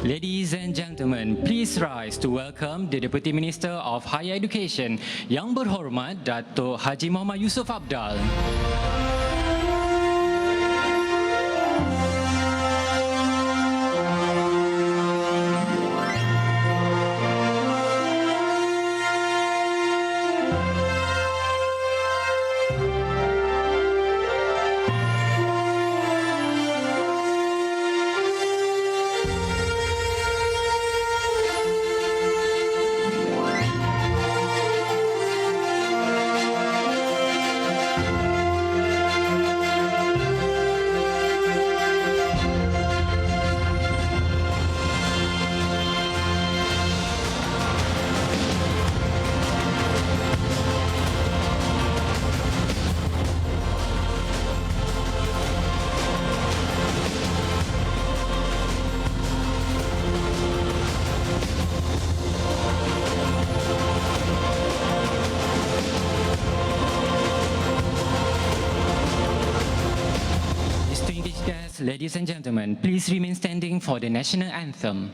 Ladies and gentlemen, please rise to welcome the Deputy Minister of Higher Education Yang Berhormat Datuk Haji Muhammad Yusof Abdal. Ladies and gentlemen, please remain standing for the national anthem.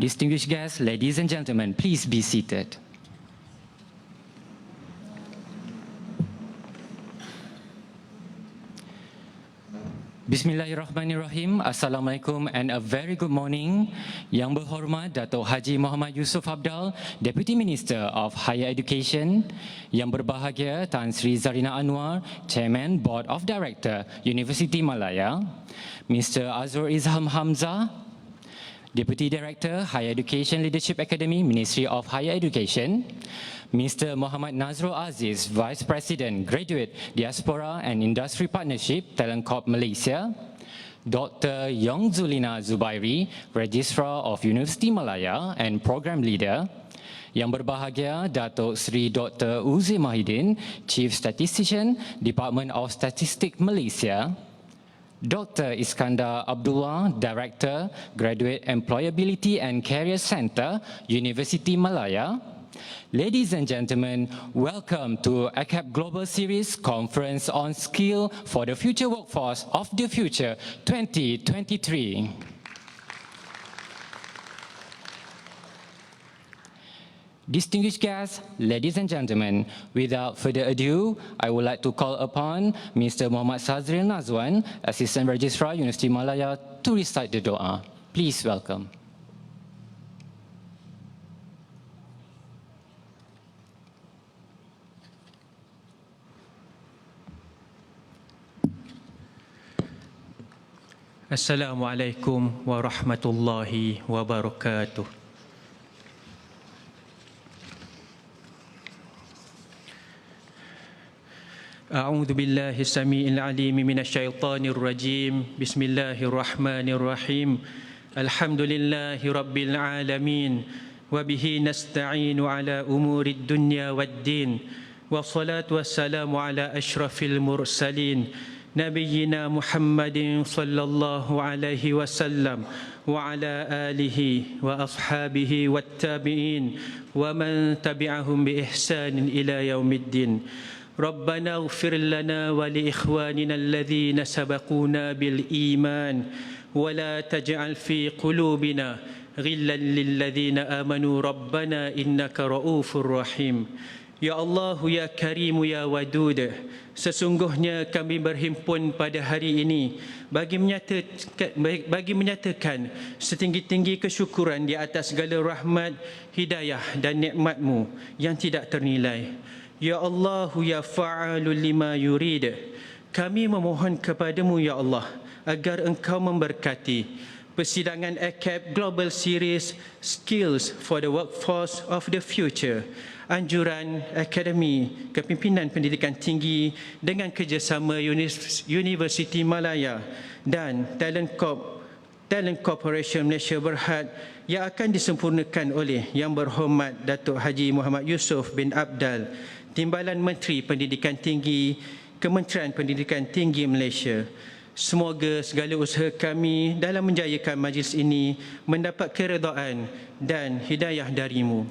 Distinguished guests, ladies and gentlemen, please be seated. Bismillahirrahmanirrahim. Assalamualaikum and a very good morning. Yang Berhormat Datuk Haji Muhammad Yusof Abdal, Deputy Minister of Higher Education. Yang berbahagia Tan Sri Zarina Anwar, Chairman Board of Director, Universiti Malaya. Mr. Azur Izham Hamzah, Deputy Director, Higher Education Leadership Academy, Ministry of Higher Education. Mr. Muhammad Nazrul Aziz, Vice President, Graduate, Diaspora and Industry Partnership, Corp Malaysia. Dr. Yong Zulina Zubairi, Registrar of Universiti Malaya and Program Leader. Yang berbahagia Datuk Sri Dr. Uzi Mahidin, Chief Statistician, Department of Statistics Malaysia. Dr. Iskandar Abdullah, Director, Graduate Employability and Career Center, Universiti Malaya. Ladies and gentlemen, welcome to AKEPT Global Series Conference on Skill for the Future Workforce of the Future 2023. Distinguished guests, ladies and gentlemen, without further ado, I would like to call upon Mr. Muhammad Sazril Nazwan, Assistant Registrar, Universiti Malaya, to recite the doa. Please welcome. Assalamualaikum warahmatullahi wabarakatuh. A'udzu billahi samii'il 'aliim minasyaitonir rajiim. Bismillahirrahmanirrahim. Alhamdulillahi rabbil alamin wa bihi nasta'inu ala umurid dunya waddin. Wassalatu wassalamu ala asyrafil mursalin. نبينا محمد صلى الله عليه وسلم وعلى آله وأصحابه والتابعين ومن تبعهم بإحسان إلى يوم الدين. ربنا اغفر لنا ولإخواننا الذين سبقونا بالإيمان ولا تجعل في قلوبنا غلا للذين آمنوا ربنا إنك رؤوف رحيم. Ya Allah, Ya Karim, Ya Wadud, sesungguhnya kami berhimpun pada hari ini bagi menyatakan setinggi-tinggi kesyukuran di atas segala rahmat, hidayah dan nikmat-Mu yang tidak ternilai. Ya Allah, Ya Fa'alul lima yurid, kami memohon kepadamu, Ya Allah, agar Engkau memberkati persidangan AKEPT Global Series Skills for the Workforce of the Future, anjuran Akademi Kepimpinan Pendidikan Tinggi dengan kerjasama Universiti Malaya dan Talent Corporation Malaysia Berhad yang akan disempurnakan oleh Yang Berhormat Datuk Haji Muhammad Yusof bin Abdal, Timbalan Menteri Pendidikan Tinggi, Kementerian Pendidikan Tinggi Malaysia. Semoga segala usaha kami dalam menjayakan majlis ini mendapat keredaan dan hidayah darimu.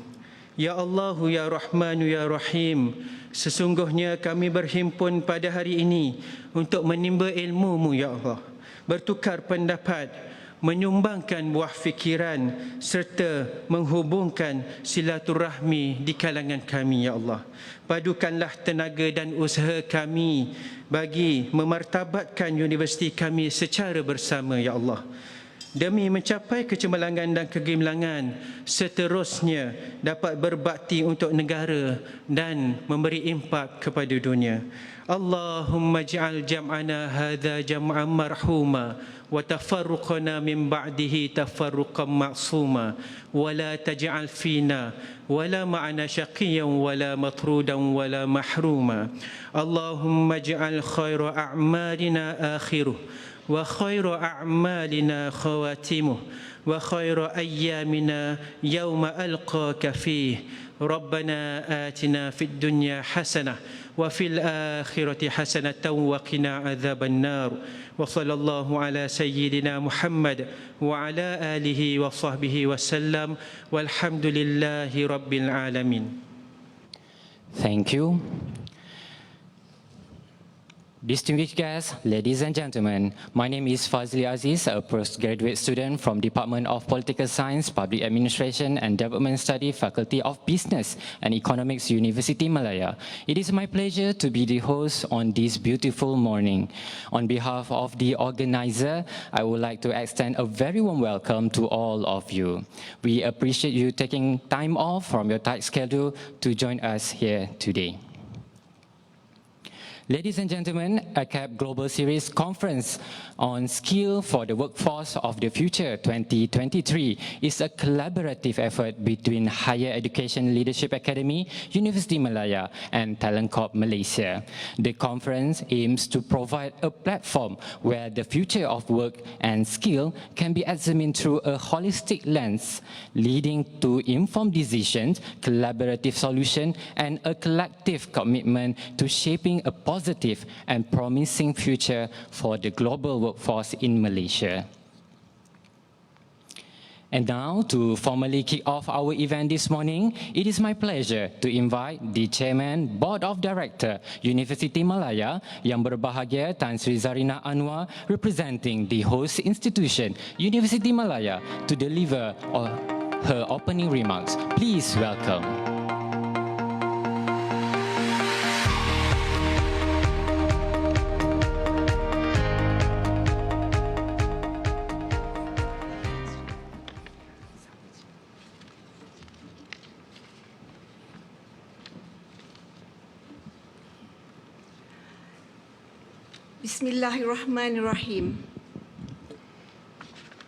Ya Allah, Ya Rahman, Ya Rahim, sesungguhnya kami berhimpun pada hari ini untuk menimba ilmu-Mu, Ya Allah, bertukar pendapat, menyumbangkan buah fikiran serta menghubungkan silaturahmi di kalangan kami, Ya Allah. Padukanlah tenaga dan usaha kami bagi memartabatkan universiti kami secara bersama, Ya Allah, demi mencapai kecemerlangan dan kegemilangan, seterusnya dapat berbakti untuk negara dan memberi impak kepada dunia. Allahumma ij'al jam'ana hadha jam'an marhuma wa tafarruqana min ba'dihi tafarruqan ma'suma wa la taj'al fina wa la ma'ana syaqiyyan wa la matrudan wa la mahruma. Allahumma ij'al khaira a'malina akhiruh wa khairu a'malina khawatimuh wa khairu ayyamina yawma alqaka fih. Rabbana atina fid dunya hasanah wa fil akhirati hasanatan wa qina adzaban nar. Wa sallallahu ala sayyidina Muhammad wa ala alihi wa sahbihi wasallam walhamdulillahi rabbil alamin. Thank you. Distinguished guests, ladies and gentlemen, my name is Fazli Aziz, a postgraduate student from Department of Political Science, Public Administration and Development Study, Faculty of Business and Economics, Universiti Malaya. It is my pleasure to be the host on this beautiful morning. On behalf of the organizer, I would like to extend a very warm welcome to all of you. We appreciate you taking time off from your tight schedule to join us here today. Ladies and gentlemen, AKEPT Global Series Conference on Skill for the Workforce of the Future 2023 is a collaborative effort between Higher Education Leadership Academy, Universiti Malaya and Talent Corp Malaysia. The conference aims to provide a platform where the future of work and skill can be examined through a holistic lens, leading to informed decisions, collaborative solutions, and a collective commitment to shaping a positive and promising future for the global workforce in Malaysia. And now, to formally kick off our event this morning, it is my pleasure to invite the Chairman, Board of Director, Universiti Malaya, Yang Berbahagia Tan Sri Zarina Anwar, representing the host institution, Universiti Malaya, to deliver her opening remarks. Please welcome. Bismillahirrahmanirrahim.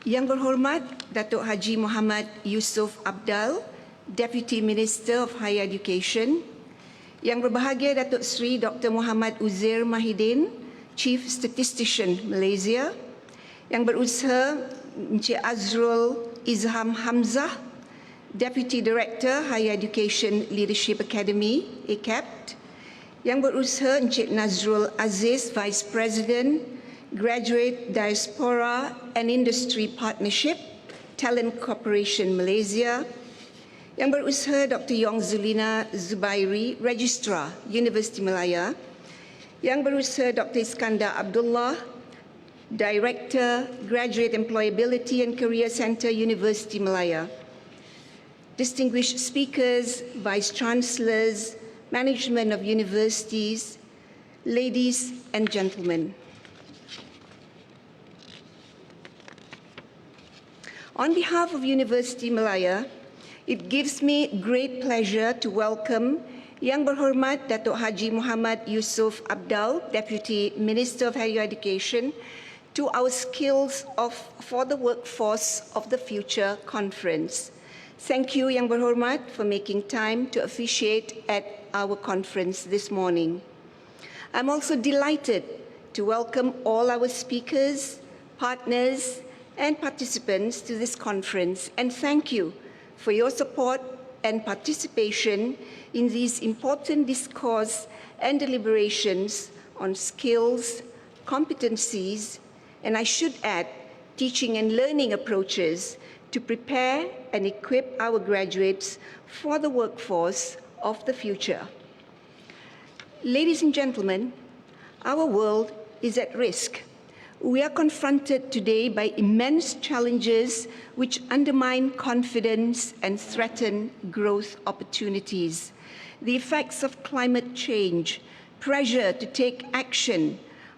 Yang berhormat Datuk Haji Muhammad Yusof Abdal, Deputy Minister of Higher Education. Yang berbahagia Datuk Seri Dr. Muhammad Uzair Mahidin, Chief Statistician Malaysia. Yang berusaha Encik Azrul Izham Hamzah, Deputy Director Higher Education Leadership Academy, AKEPT. Yang berusaha Encik Nazrul Aziz, Vice President, Graduate Diaspora and Industry Partnership, Talent Corporation Malaysia. Yang berusaha Dr. Yong Zulina Zubairi, Registrar, Universiti Malaya. Yang berusaha Dr. Iskandar Abdullah, Director, Graduate Employability and Career Centre, Universiti Malaya. Distinguished speakers, Vice Chancellors, Management of Universities, ladies and gentlemen. On behalf of Universiti Malaya, it gives me great pleasure to welcome Yang Berhormat Datuk Haji Muhammad Yusof Abdal, Deputy Minister of Higher Education, to our Skills for the Workforce of the Future conference. Thank you, Yang Berhormat, for making time to officiate at our conference this morning. I'm also delighted to welcome all our speakers, partners, and participants to this conference, and thank you for your support and participation in these important discourse and deliberations on skills, competencies, and I should add, teaching and learning approaches to prepare and equip our graduates for the workforce of the future. Ladies and gentlemen, our world is at risk. We are confronted today by immense challenges which undermine confidence and threaten growth opportunities. The effects of climate change, pressure to take action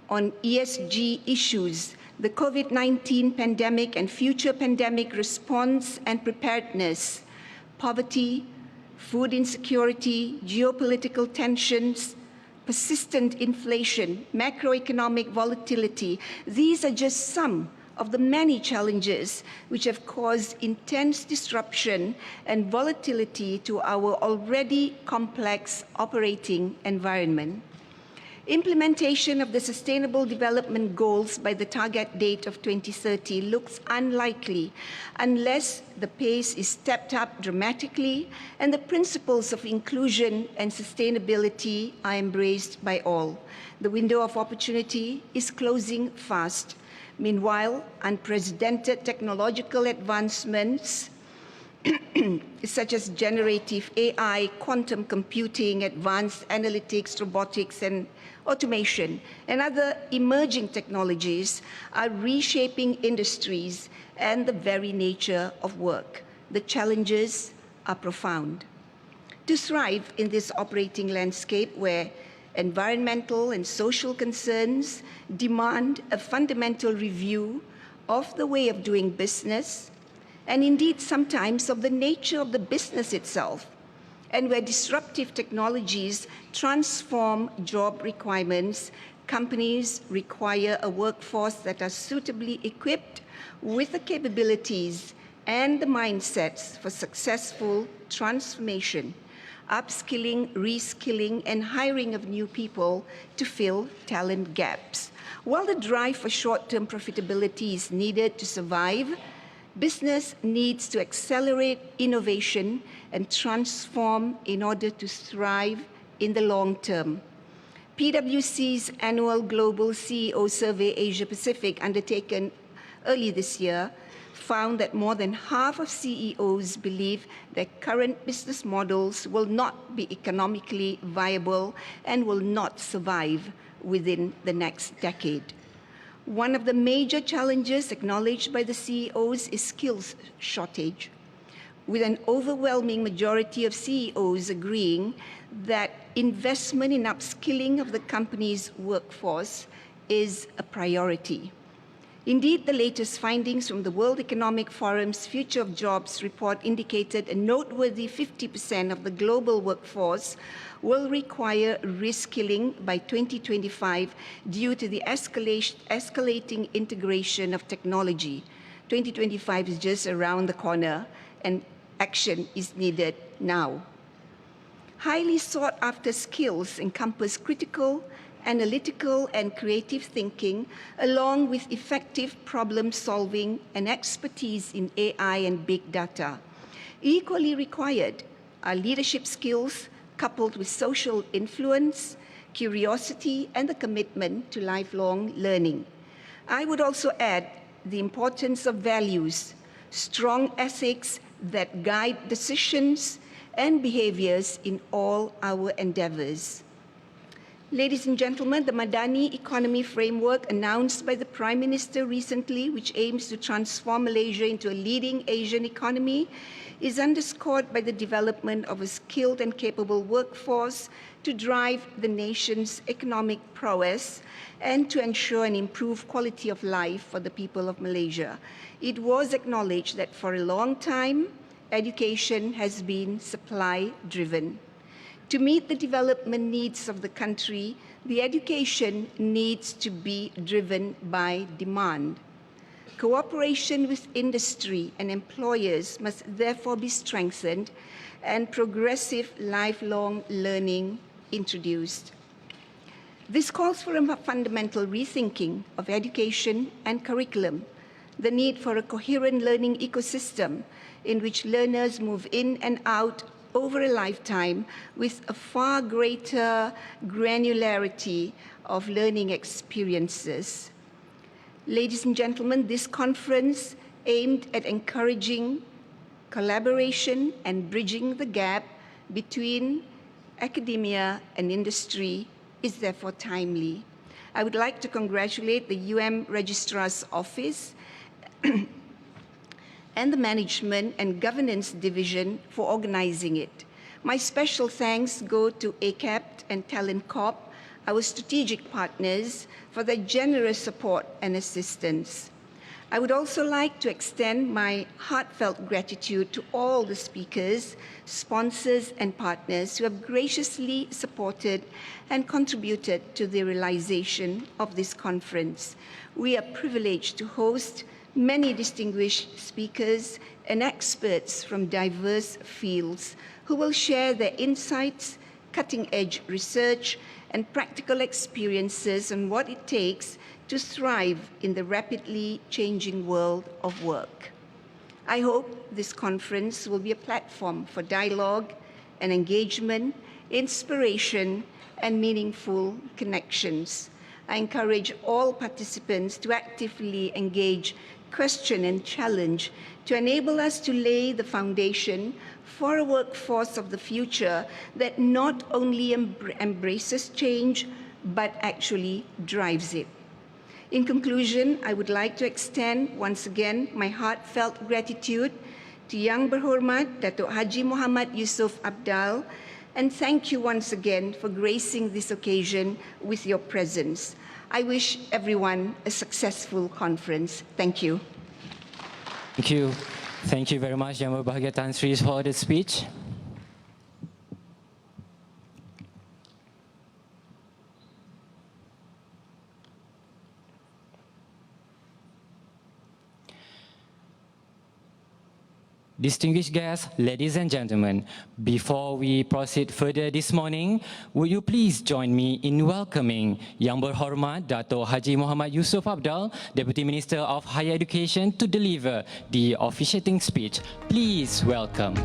on ESG issues, the COVID-19 pandemic and future pandemic response and preparedness, poverty, food insecurity, geopolitical tensions, persistent inflation, macroeconomic volatility. These are just some of the many challenges which have caused intense disruption and volatility to our already complex operating environment. Implementation of the Sustainable Development Goals by the target date of 2030 looks unlikely unless the pace is stepped up dramatically and the principles of inclusion and sustainability are embraced by all. The window of opportunity is closing fast. Meanwhile, unprecedented technological advancements such as generative AI, quantum computing, advanced analytics, robotics, and automation, and other emerging technologies are reshaping industries and the very nature of work. The challenges are profound. To thrive in this operating landscape where environmental and social concerns demand a fundamental review of the way of doing business, and indeed sometimes of the nature of the business itself, and where disruptive technologies transform job requirements, companies require a workforce that are suitably equipped with the capabilities and the mindsets for successful transformation, upskilling, reskilling, and hiring of new people to fill talent gaps. While the drive for short-term profitability is needed to survive, business needs to accelerate innovation and transform in order to thrive in the long term. PwC's annual Global CEO Survey Asia Pacific, undertaken early this year, found that more than half of CEOs believe that current business models will not be economically viable and will not survive within the next decade. One of the major challenges acknowledged by the CEOs is skills shortage, with an overwhelming majority of CEOs agreeing that investment in upskilling of the company's workforce is a priority. Indeed, the latest findings from the World Economic Forum's Future of Jobs report indicated a noteworthy 50% of the global workforce will require reskilling by 2025 due to the escalating integration of technology. 2025 is just around the corner, and action is needed now. Highly sought-after skills encompass critical, analytical, and creative thinking, along with effective problem-solving and expertise in AI and big data. Equally required are leadership skills coupled with social influence, curiosity, and the commitment to lifelong learning. I would also add the importance of values, strong ethics that guide decisions and behaviors in all our endeavors. Ladies and gentlemen, the Madani Economy Framework announced by the Prime Minister recently, which aims to transform Malaysia into a leading Asian economy, is underscored by the development of a skilled and capable workforce to drive the nation's economic prowess and to ensure an improved quality of life for the people of Malaysia. It was acknowledged that for a long time, education has been supply-driven. To meet the development needs of the country, the education needs to be driven by demand. Cooperation with industry and employers must therefore be strengthened and progressive lifelong learning introduced. This calls for a fundamental rethinking of education and curriculum, the need for a coherent learning ecosystem in which learners move in and out over a lifetime with a far greater granularity of learning experiences. Ladies and gentlemen, this conference aimed at encouraging collaboration and bridging the gap between academia and industry is therefore timely. I would like to congratulate the Registrar's Office and the Management and Governance Division for organizing it. My special thanks go to AKEPT and Corp, our strategic partners, for their generous support and assistance. I would also like to extend my heartfelt gratitude to all the speakers, sponsors, and partners who have graciously supported and contributed to the realization of this conference. We are privileged to host many distinguished speakers and experts from diverse fields who will share their insights, cutting-edge research, and practical experiences on what it takes to thrive in the rapidly changing world of work. I hope this conference will be a platform for dialogue and engagement, inspiration, and meaningful connections. I encourage all participants to actively engage, question, and challenge to enable us to lay the foundation for a workforce of the future that not only embraces change, but actually drives it. In conclusion, I would like to extend once again my heartfelt gratitude to Yang Berhormat Datuk Haji Muhammad Yusof Abdal, and thank you once again for gracing this occasion with your presence. I wish everyone a successful conference. Thank you. Thank you. Thank you very much, Yang Berbahagia Tan Sri, for the speech. Distinguished guests, ladies and gentlemen, before we proceed further this morning, would you please join me in welcoming Yang Berhormat Dato' Haji Muhammad Yusof Abdal, Deputy Minister of Higher Education, to deliver the officiating speech. Please welcome.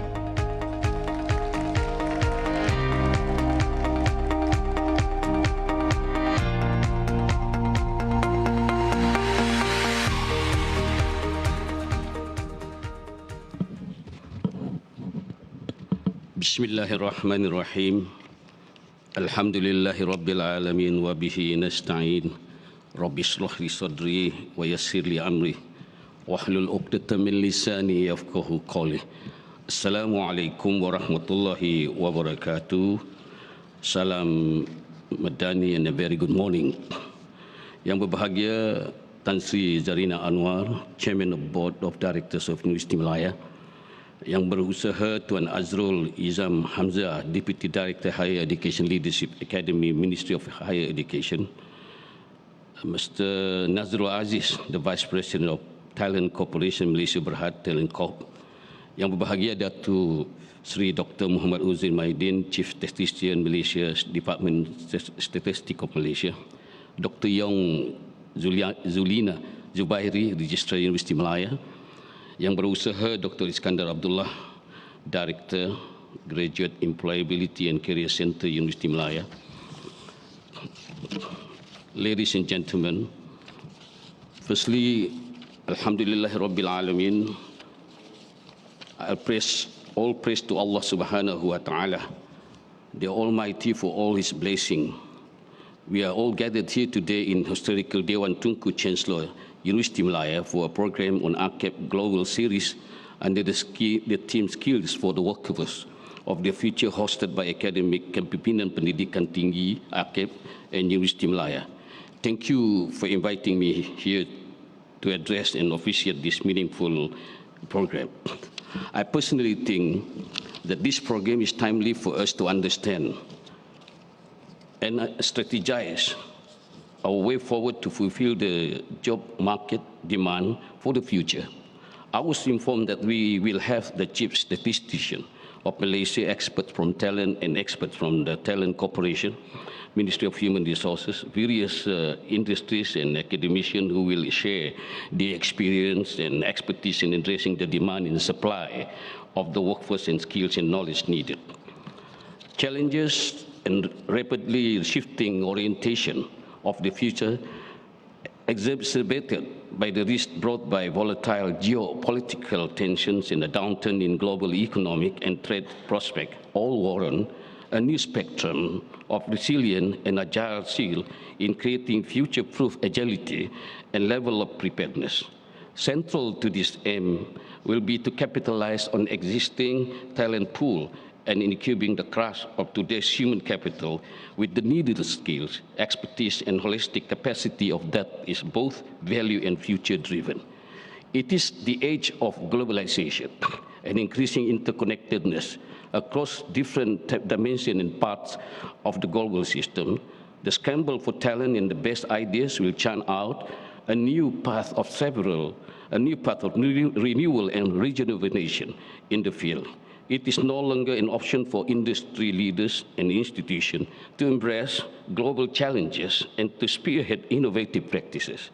Bismillahirrahmanirrahim. Alhamdulillahi rabbil alamin wa bihi nasta'in. Rabbi shrah li sadri wa yassir li amri wahlul 'uqdatam min lisani yafqahu qawli. Assalamualaikum warahmatullahi wabarakatuh. Salam Madani and a very good morning. Yang berbahagia Tan Sri Zarina Anwar, Chairman of Board of Directors of Universiti Malaya, Yang Berusaha Tuan Azrul Izam Hamzah, Deputy Director Higher Education Leadership Academy, Ministry of Higher Education, Mr. Nazrul Aziz, the Vice President of Talent Corporation Malaysia Berhad, Talent Corp, Yang berbahagia Datuk Sri Dr. Muhammad Uzin Maidin, Chief Statistician Malaysia, Department Statistik of Malaysia, Dr. Yong Zulina Zubairi, Registrar Universiti Malaya, Yang Berusaha Dr. Iskandar Abdullah, Director, Graduate Employability and Career Center, Universiti Malaya. Ladies and gentlemen, firstly, Alhamdulillah Rabbil Alameen, all praise to Allah Subhanahu wa Ta'ala, the Almighty, for all His blessing. We are all gathered here today in historical Dewan Tunku, Canselor, Universiti Malaya, for a program on AKEPT Global Series under the theme Skills for the Workforce of the Future, hosted by Akademi Kepimpinan, Pendidikan, Tinggi, AKEPT, and Universiti Malaya. Thank you for inviting me here to address and officiate this meaningful program. I personally think that this program is timely for us to understand and strategize our way forward to fulfill the job market demand for the future. I was informed that we will have the chief statistician of Malaysia, experts from talent and experts from the Talent Corporation, Ministry of Human Resources, various industries and academicians who will share the experience and expertise in addressing the demand and supply of the workforce and skills and knowledge needed. Challenges and rapidly shifting orientation of the future, exacerbated by the risk brought by volatile geopolitical tensions and a downturn in global economic and trade prospect, all warrant a new spectrum of resilient and agile skill in creating future-proof agility and level of preparedness. Central to this aim will be to capitalize on existing talent pool and incubing the crush of today's human capital with the needed skills, expertise, and holistic capacity of that is both value and future-driven. It is the age of globalization and increasing interconnectedness across different dimensions and parts of the global system. The scramble for talent and the best ideas will churn out a new path of renewal and rejuvenation in the field. It is no longer an option for industry leaders and institutions to embrace global challenges and to spearhead innovative practices.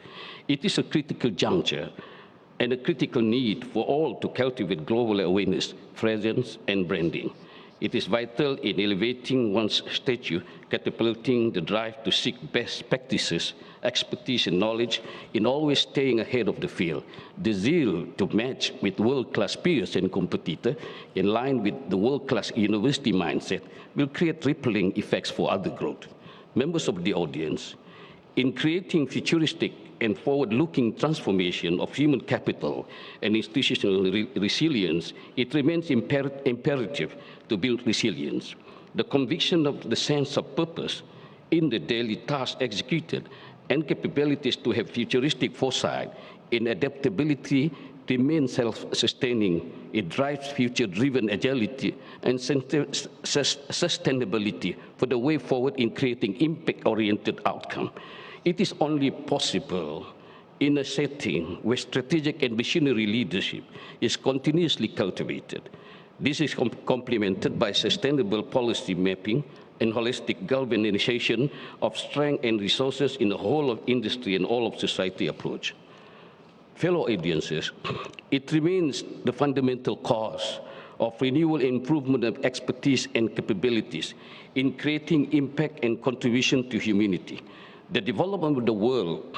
It is a critical juncture and a critical need for all to cultivate global awareness, presence, and branding. It is vital in elevating one's stature, catapulting the drive to seek best practices, expertise, and knowledge, in always staying ahead of the field. The zeal to match with world-class peers and competitors, in line with the world-class university mindset, will create rippling effects for other growth. Members of the audience, in creating futuristic and forward-looking transformation of human capital and institutional resilience, it remains imperative to build resilience. The conviction of the sense of purpose in the daily tasks executed and capabilities to have futuristic foresight in adaptability remain self-sustaining. It drives future-driven agility and sustainability for the way forward in creating impact-oriented outcome. It is only possible in a setting where strategic and visionary leadership is continuously cultivated. This is complemented by sustainable policy mapping and holistic galvanization of strength and resources in the whole of industry and all of society approach. Fellow audiences, it remains the fundamental cause of renewal and improvement of expertise and capabilities in creating impact and contribution to humanity. The development of the world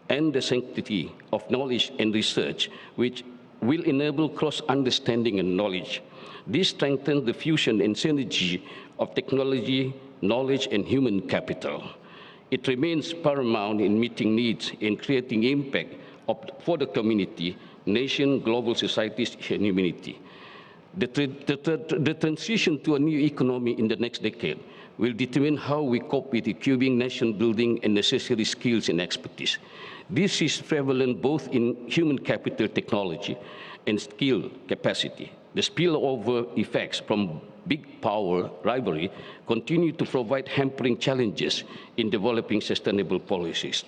and the sanctity of knowledge and research, which will enable cross-understanding and knowledge. This strengthens the fusion and synergy of technology, knowledge, and human capital. It remains paramount in meeting needs and creating impact for the community, nation, global societies, and humanity. The transition to a new economy in the next decade will determine how we cope with achieving nation building and necessary skills and expertise. This is prevalent both in human capital technology and skill capacity. The spillover effects from big power rivalry continue to provide hampering challenges in developing sustainable policies.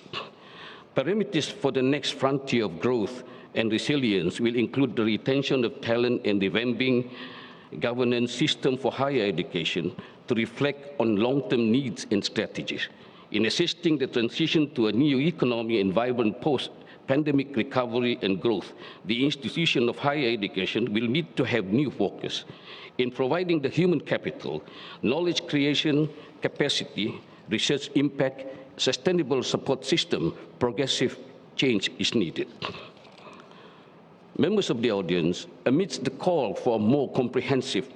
Parameters for the next frontier of growth and resilience will include the retention of talent and revamping governance system for higher education to reflect on long-term needs and strategies. In assisting the transition to a new economy and vibrant post-pandemic recovery and growth, the institution of higher education will need to have new focus. In providing the human capital, knowledge creation, capacity, research impact, sustainable support system, progressive change is needed. Members of the audience, amidst the call for a more comprehensive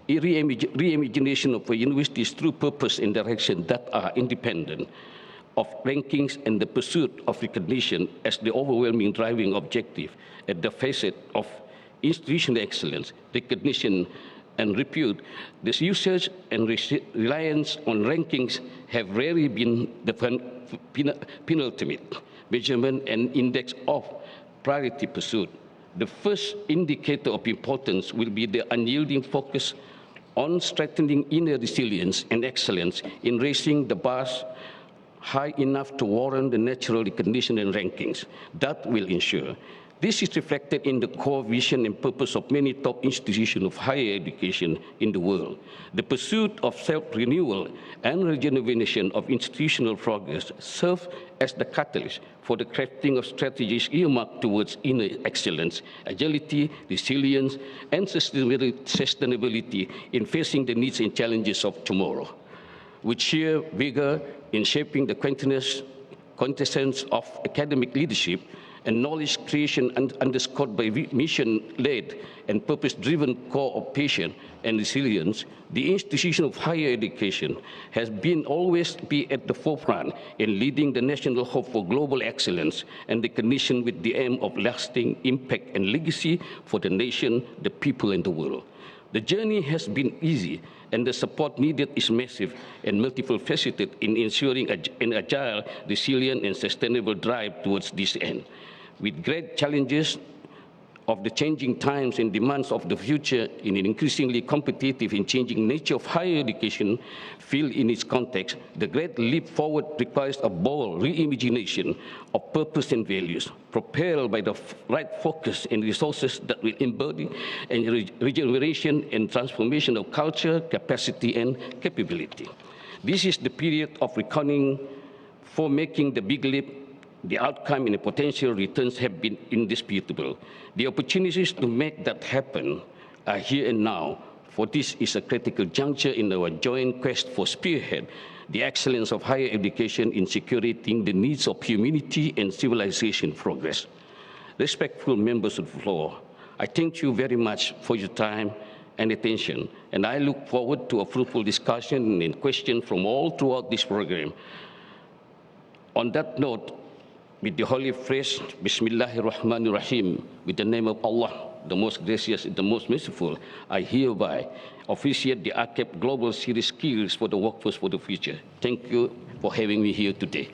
reimagination of a university's true purpose and direction that are independent of rankings and the pursuit of recognition as the overwhelming driving objective at the facet of institutional excellence, recognition, and repute, this usage and reliance on rankings have rarely been the penultimate measurement and index of priority pursuit. The first indicator of importance will be the unyielding focus on strengthening inner resilience and excellence in raising the bars high enough to warrant the natural recognition and rankings that will ensure. This is reflected in the core vision and purpose of many top institutions of higher education in the world. The pursuit of self-renewal and regeneration of institutional progress serve as the catalyst for the crafting of strategies earmarked towards inner excellence, agility, resilience, and sustainability in facing the needs and challenges of tomorrow. With sheer vigor in shaping the quintessence of academic leadership, and knowledge creation underscored by mission-led and purpose-driven cooperation and resilience, the institution of higher education has been always be at the forefront in leading the national hope for global excellence and recognition with the aim of lasting impact and legacy for the nation, the people, and the world. The journey has been easy, and the support needed is massive and multifaceted in ensuring an agile, resilient, and sustainable drive towards this end. With great challenges of the changing times and demands of the future in an increasingly competitive and changing nature of higher education field in its context, the great leap forward requires a bold reimagination of purpose and values, propelled by the right focus and resources that will embody and regeneration and transformation of culture, capacity, and capability. This is the period of reckoning for making the big leap. The outcome and the potential returns have been indisputable. The opportunities to make that happen are here and now, for this is a critical juncture in our joint quest for spearhead the excellence of higher education in securing the needs of humanity and civilization progress. Respectful members of the floor, I thank you very much for your time and attention, and I look forward to a fruitful discussion and questions from all throughout this program. On that note, with the holy phrase, Bismillahirrahmanirrahim, with the name of Allah, the most gracious and the most merciful, I hereby officiate the AKEPT Global Series Skills for the Workforce for the Future. Thank you for having me here today.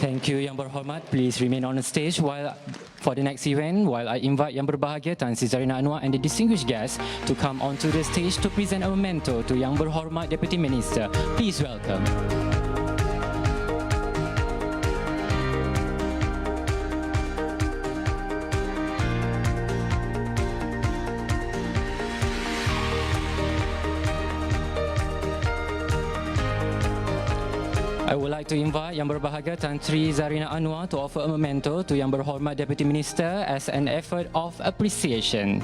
Thank you, Yang Berhormat. Please remain on the stage for the next event while I invite Yang Berbahagia Tan Sri Zarina Anwar and the distinguished guests to come onto the stage to present a memento to Yang Berhormat Deputy Minister. Please welcome. I would like to invite Yang Berbahagia Tan Sri Zarina Anwar to offer a memento to Yang Berhormat Deputy Minister as an effort of appreciation.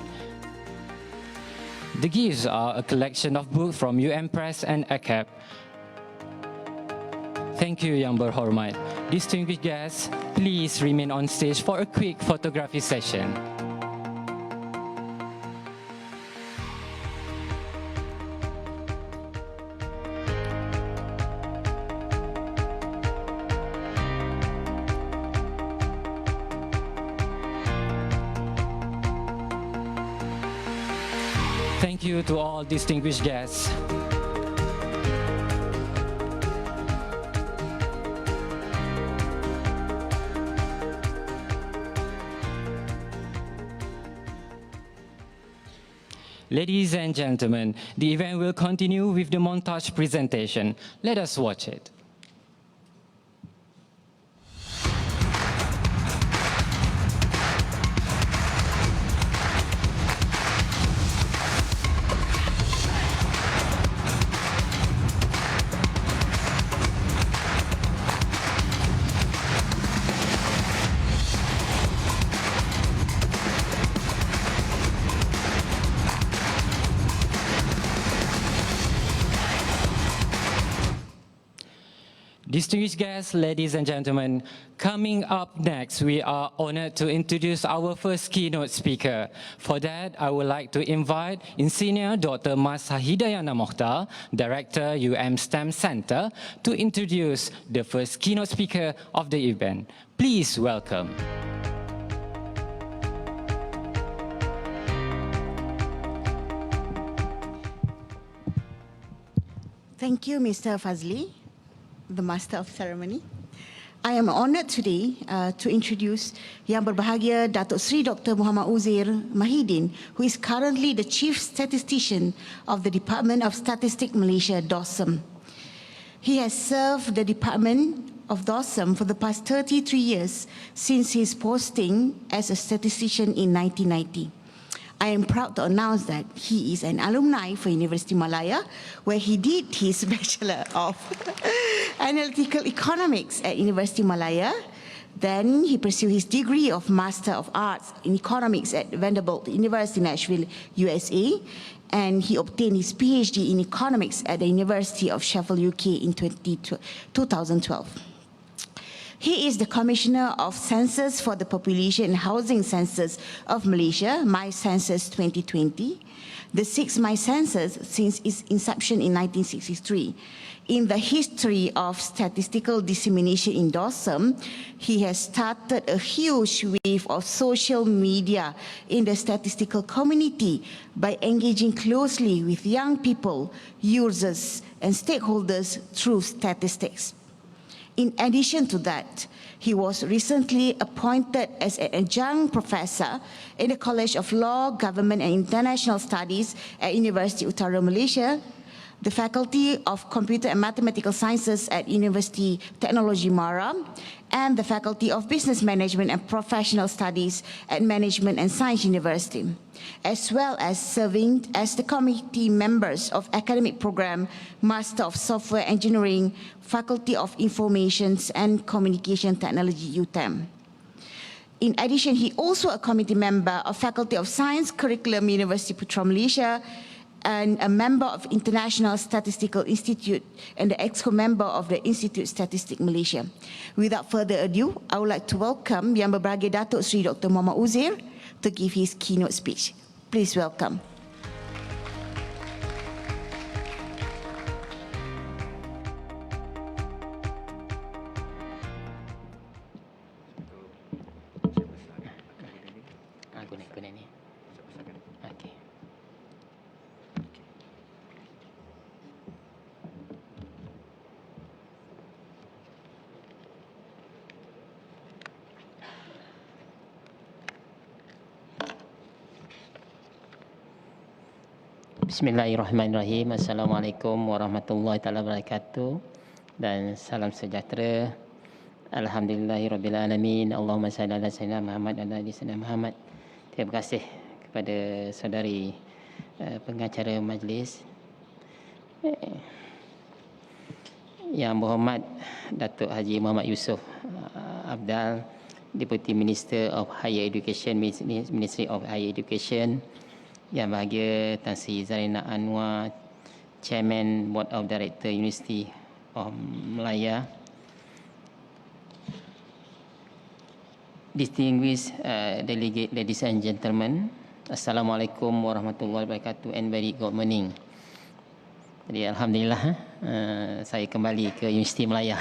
The gifts are a collection of books from UM Press and AKEPT. Thank you, Yang Berhormat. Distinguished guests, please remain on stage for a quick photography session. Thank you to all distinguished guests. Ladies and gentlemen, the event will continue with the montage presentation. Let us watch it. Distinguished guests, ladies and gentlemen, coming up next, we are honored to introduce our first keynote speaker. For that, I would like to invite Insinyur Dr. Mas Hidayana Mokhtar, Director, STEM Center, to introduce the first keynote speaker of the event. Please welcome. Thank you, Mr. Fazli, the Master of Ceremony. I am honored today to introduce Yang Berbahagia Datuk Sri Dr. Muhammad Uzair Mahidin, who is currently the Chief Statistician of the Department of Statistics Malaysia, DOSM. He has served the Department of DOSM for the past 33 years since his posting as a statistician in 1990. I am proud to announce that he is an alumni for Universiti Malaya, where he did his Bachelor of Analytical Economics at Universiti Malaya. Then he pursued his degree of Master of Arts in Economics at Vanderbilt University, Nashville, USA, and he obtained his PhD in Economics at the University of Sheffield, UK in 2012. He is the Commissioner of Census for the Population and Housing Census of Malaysia, My Census 2020, the sixth My Census since its inception in 1963. In the history of statistical dissemination in DOSM, he has started a huge wave of social media in the statistical community by engaging closely with young people, users, and stakeholders through statistics. In addition to that, he was recently appointed as an adjunct professor in the College of Law, Government and International Studies at Universiti Utara Malaysia, the Faculty of Computer and Mathematical Sciences at University Technology Mara, and the Faculty of Business Management and Professional Studies at Management and Science University, as well as serving as the committee members of academic program Master of Software Engineering, Faculty of Information and Communication Technology, UTEM. In addition, he also a committee member of Faculty of Science Curriculum, University Putra Malaysia, and a member of International Statistical Institute and the EXCO member of the Institute Statistics Malaysia. Without further ado, I would like to welcome Yang Berbahagia Datuk Sri Dr. Muhammad Uzair to give his keynote speech. Please welcome. Bismillahirrahmanirrahim. Assalamualaikum warahmatullahi taala wabarakatuh dan salam sejahtera. Alhamdulillahirabbil alamin. Allahumma salli ala sayyidina Muhammad wa ala ali sayyidina Muhammad. Terima kasih kepada saudari pengacara majlis, Yang Berhormat Datuk Haji Muhammad Yusof Abdal, Deputy Minister of Higher Education, Ministry of Higher Education, Yang Bahagia Tan Sri Zarina Anwar, Chairman Board of Director Universiti of Malaya, distinguished delegate, ladies and gentlemen, Assalamualaikum warahmatullahi wabarakatuh and very good morning. Jadi alhamdulillah saya kembali ke Universiti Malaya.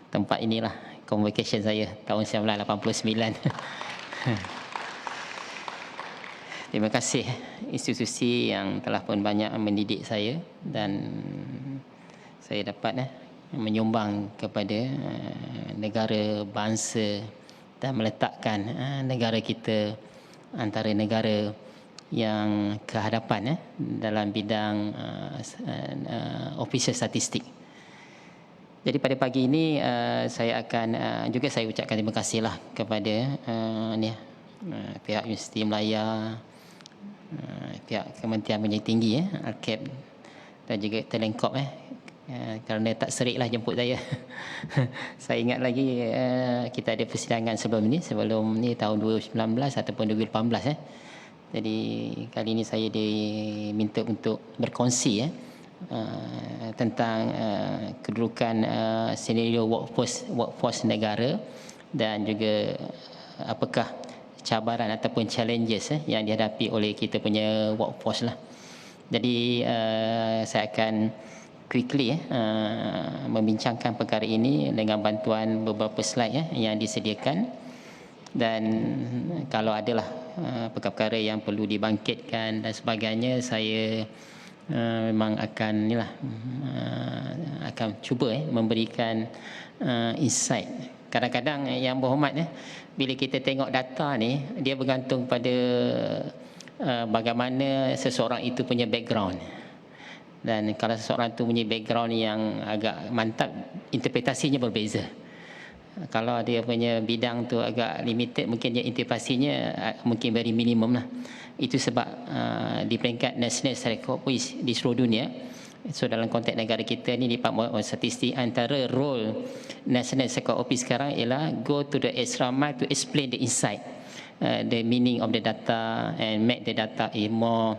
Tempat inilah convocation saya tahun 1989. Terima kasih institusi yang telah pun banyak mendidik saya dan saya dapat menyumbang kepada negara, bangsa dan meletakkan negara kita antara negara yang kehadapan dalam bidang official statistik. Jadi pada pagi ini saya akan juga saya ucapkan terima kasihlah kepada pihak Universiti Malaya, pihak Kementerian Pendidikan Tinggi, AKEPT dan juga Corp kerana tak seriklah jemput saya. Saya ingat lagi kita ada persidangan sebelum ni tahun 2019 ataupun 2018. Jadi kali ini saya diminta untuk berkongsi tentang kedudukan senario workforce negara dan juga apakah cabaran ataupun challenges yang dihadapi oleh kita punya workforce lah. Jadi saya akan quickly membincangkan perkara ini dengan bantuan beberapa slide yang disediakan, dan kalau adalah perkara-perkara yang perlu dibangkitkan dan sebagainya, saya memang akan akan cuba memberikan insight. Kadang-kadang yang berhormat bila kita tengok data ni, dia bergantung pada bagaimana seseorang itu punya background. Dan kalau seseorang itu punya background yang agak mantap, interpretasinya berbeza. Kalau dia punya bidang tu agak limited, mungkin dia interpretasinya mungkin very minimum lah. Itu sebab di peringkat national statistik di seluruh dunia, so dalam konteks negara kita ni, Department of Statistik, antara role National Statistic Office sekarang ialah go to the extra mile to explain the insight, the meaning of the data, and make the data more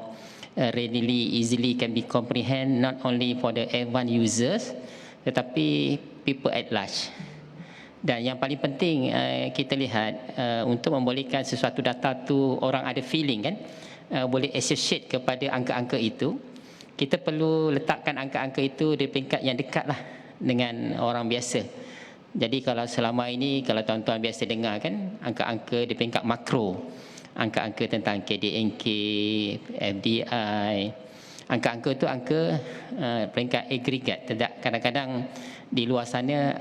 readily, easily can be comprehend, not only for the advanced users tetapi people at large. Dan yang paling penting kita lihat untuk membolehkan sesuatu data tu orang ada feeling kan, boleh associate kepada angka-angka itu, kita perlu letakkan angka-angka itu di peringkat yang dekat lah dengan orang biasa. Jadi kalau selama ini, kalau tuan-tuan biasa dengar kan, angka-angka di peringkat makro, angka-angka tentang KDNK, FDI, angka-angka itu angka peringkat agregat. Kadang-kadang di luar sana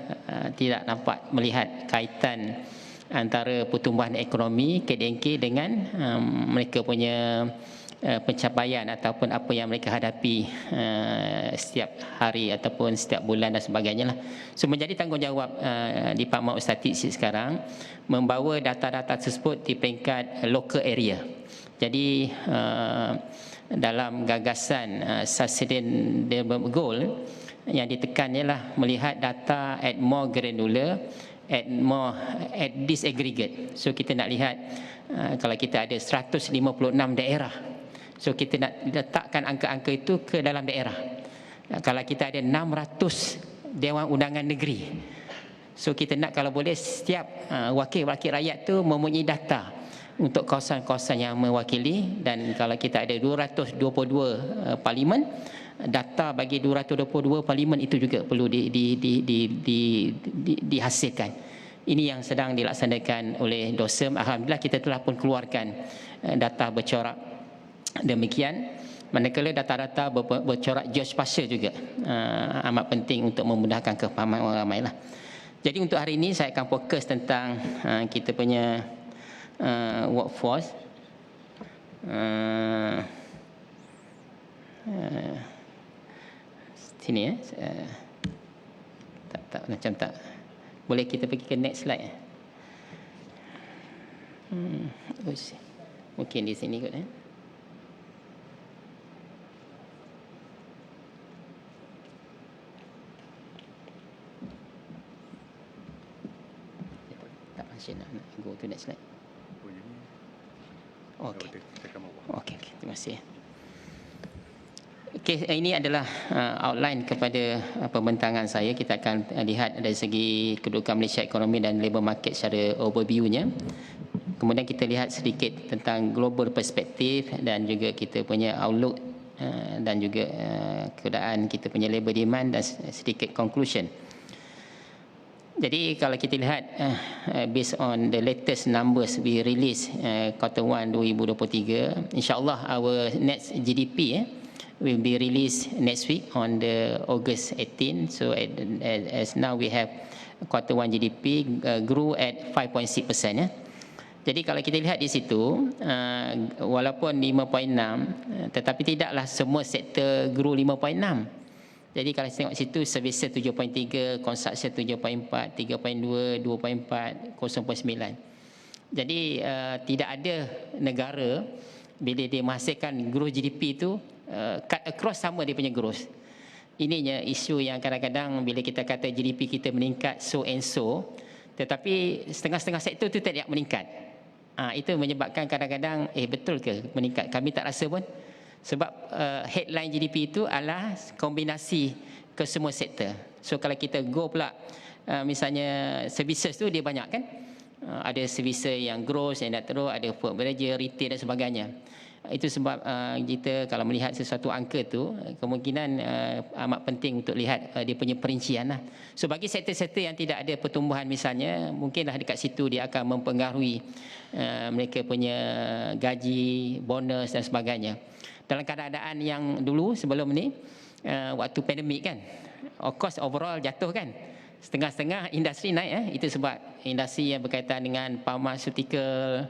tidak nampak melihat kaitan antara pertumbuhan ekonomi KDNK dengan mereka punya pencapaian ataupun apa yang mereka hadapi setiap hari ataupun setiap bulan dan sebagainya lah. So menjadi tanggungjawab Department of Statistik sekarang membawa data-data tersebut di peringkat local area. Jadi dalam gagasan Sustainable Goal yang ditekan ialah melihat data at more granular, at disaggregate. So kita nak lihat kalau kita ada 156 daerah, so kita nak letakkan angka-angka itu ke dalam daerah. Kalau kita ada 600 Dewan Undangan Negeri, so kita nak kalau boleh setiap wakil-wakil rakyat tu mempunyai data untuk kawasan-kawasan yang mewakili. Dan kalau kita ada 222 parlimen, data bagi 222 parlimen itu juga perlu dihasilkan. Ini yang sedang dilaksanakan oleh DOSEM. Alhamdulillah kita telah pun keluarkan data bercorak demikian. Manakala data-data bercorak geospatial juga amat penting untuk memudahkan kefahaman orang ramai lah. Jadi untuk hari ini saya akan fokus tentang kita punya workforce. Sini tak macam tak. Boleh kita pergi ke next slide. Mungkin di sini kot tak masih nak go to next slide. Okey, terima kasih. Okey, ini adalah outline kepada pembentangan saya. Kita akan lihat dari segi kedudukan Malaysia ekonomi dan labour market secara overview-nya. Kemudian kita lihat sedikit tentang global perspektif dan juga kita punya outlook dan juga keadaan kita punya labour demand dan sedikit conclusion. Jadi kalau kita lihat based on the latest numbers we release quarter 1 2023, insyaAllah our next GDP will be released next week on the August 18. So as now we have quarter 1 GDP grew at 5.6%. Jadi kalau kita lihat di situ, walaupun 5.6, tetapi tidaklah semua sektor grow 5.6. Jadi kalau tengok situ, services 7.3, construction 7.4, 3.2, 2.4, 0.9. Jadi tidak ada negara bila dia menghasilkan growth GDP itu cut across sama dia punya growth. Ininya isu yang kadang-kadang bila kita kata GDP kita meningkat so and so, tetapi setengah-setengah sektor itu tidak meningkat. Itu menyebabkan kadang-kadang betul ke meningkat? Kami tak rasa pun. Sebab headline GDP itu adalah kombinasi ke semua sektor. So kalau kita go pula misalnya services tu dia banyak kan? Ada services yang gross, yang nak terus, ada food manager, retail dan sebagainya. Itu sebab kita kalau melihat sesuatu angka tu, kemungkinan amat penting untuk lihat dia punya perincian lah. So bagi sektor-sektor yang tidak ada pertumbuhan misalnya, mungkinlah dekat situ dia akan mempengaruhi mereka punya gaji, bonus dan sebagainya. Dalam keadaan yang dulu sebelum ni, waktu pandemik kan, of course overall jatuh kan. Setengah-setengah industri naik. Itu sebab industri yang berkaitan dengan pharmaceutical,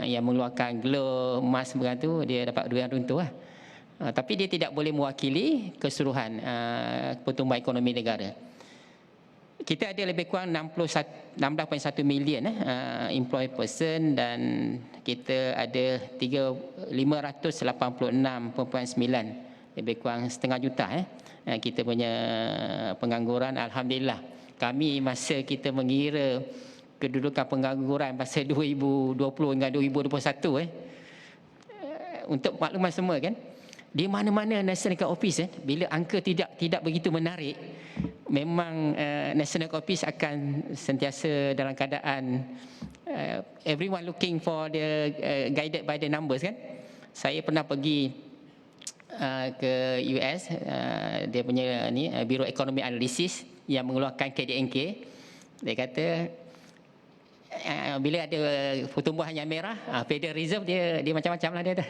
yang mengeluarkan glove, mask begitu, dia dapat duit runtuh lah. Tapi dia tidak boleh mewakili keseluruhan pertumbuhan ekonomi negara. Kita ada lebih kurang 16.1 million employed person dan kita ada 586.9, lebih kurang setengah juta kita punya pengangguran. Alhamdulillah, kami masa kita mengira kedudukan pengangguran masa 2020 hingga 2021 untuk makluman semua kan, di mana-mana National Office bila angka tidak begitu menarik, memang National Office akan sentiasa dalam keadaan everyone looking for the guided by the numbers kan. Saya pernah pergi ke US, dia punya ni Biro Ekonomi Analisis yang mengeluarkan KDNK. Dia kata bila ada pertumbuhan yang merah, Federal Reserve dia macam-macam lah dia.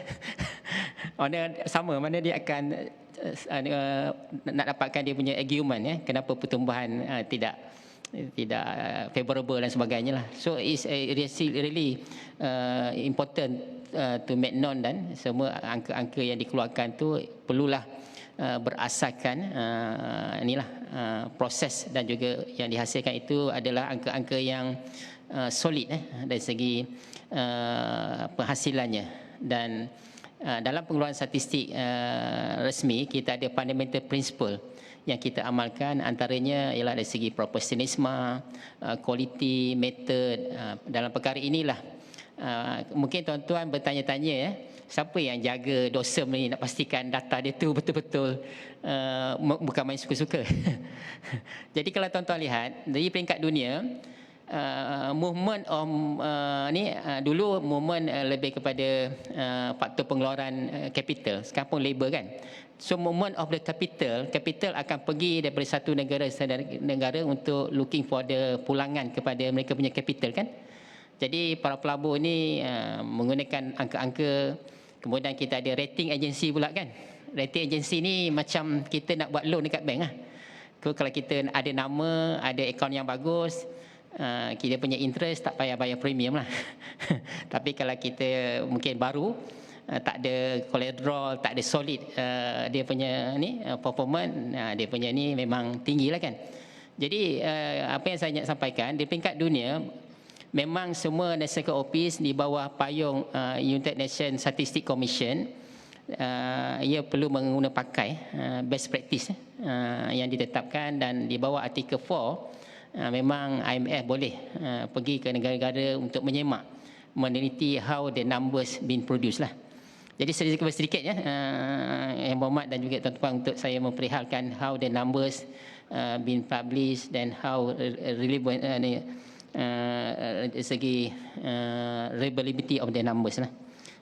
Mana sama, mana dia akan nak dapatkan dia punya argument kenapa pertumbuhan tidak favorable dan sebagainya lah. So it's really important to make known, dan semua angka-angka yang dikeluarkan tu perlulah berasaskan proses dan juga yang dihasilkan itu adalah angka-angka yang solid dari segi penghasilannya. Dan dalam pengeluaran statistik resmi kita ada fundamental principle yang kita amalkan, antaranya ialah dari segi proportionalisme, quality, method. Dalam perkara inilah mungkin tuan-tuan bertanya-tanya siapa yang jaga dosen ni nak pastikan data dia tu betul-betul bukan main suka-suka. Jadi kalau tuan-tuan lihat dari peringkat dunia, movement dulu movement lebih kepada faktor pengeluaran capital, sekarang pun labor kan. So movement of the capital akan pergi daripada satu negara ke negara untuk looking for the pulangan kepada mereka punya capital kan. Jadi para pelabur ni menggunakan angka-angka. Kemudian kita ada rating agency pula kan. Rating agency ni macam kita nak buat loan dekat bank lah. Kalau kita ada nama, ada akaun yang bagus, kita punya interest tak payah bayar premium lah. Tapi kalau kita mungkin baru, tak ada collateral, tak ada solid dia punya ni performance, dia punya ni memang tinggi lah kan. Jadi apa yang saya nak sampaikan, di peringkat dunia memang semua national office di bawah payung United Nations Statistic Commission, ia perlu menggunakan pakai best practice yang ditetapkan, dan di bawah artikel 4 memang IMF boleh pergi ke negara-negara untuk menyemak, meneliti how the numbers been produced lah. Jadi sedikit Yang Berhormat dan juga tuan-tuan, untuk saya memperihalkan how the numbers been published dan how relevant segi reliability of the numbers lah.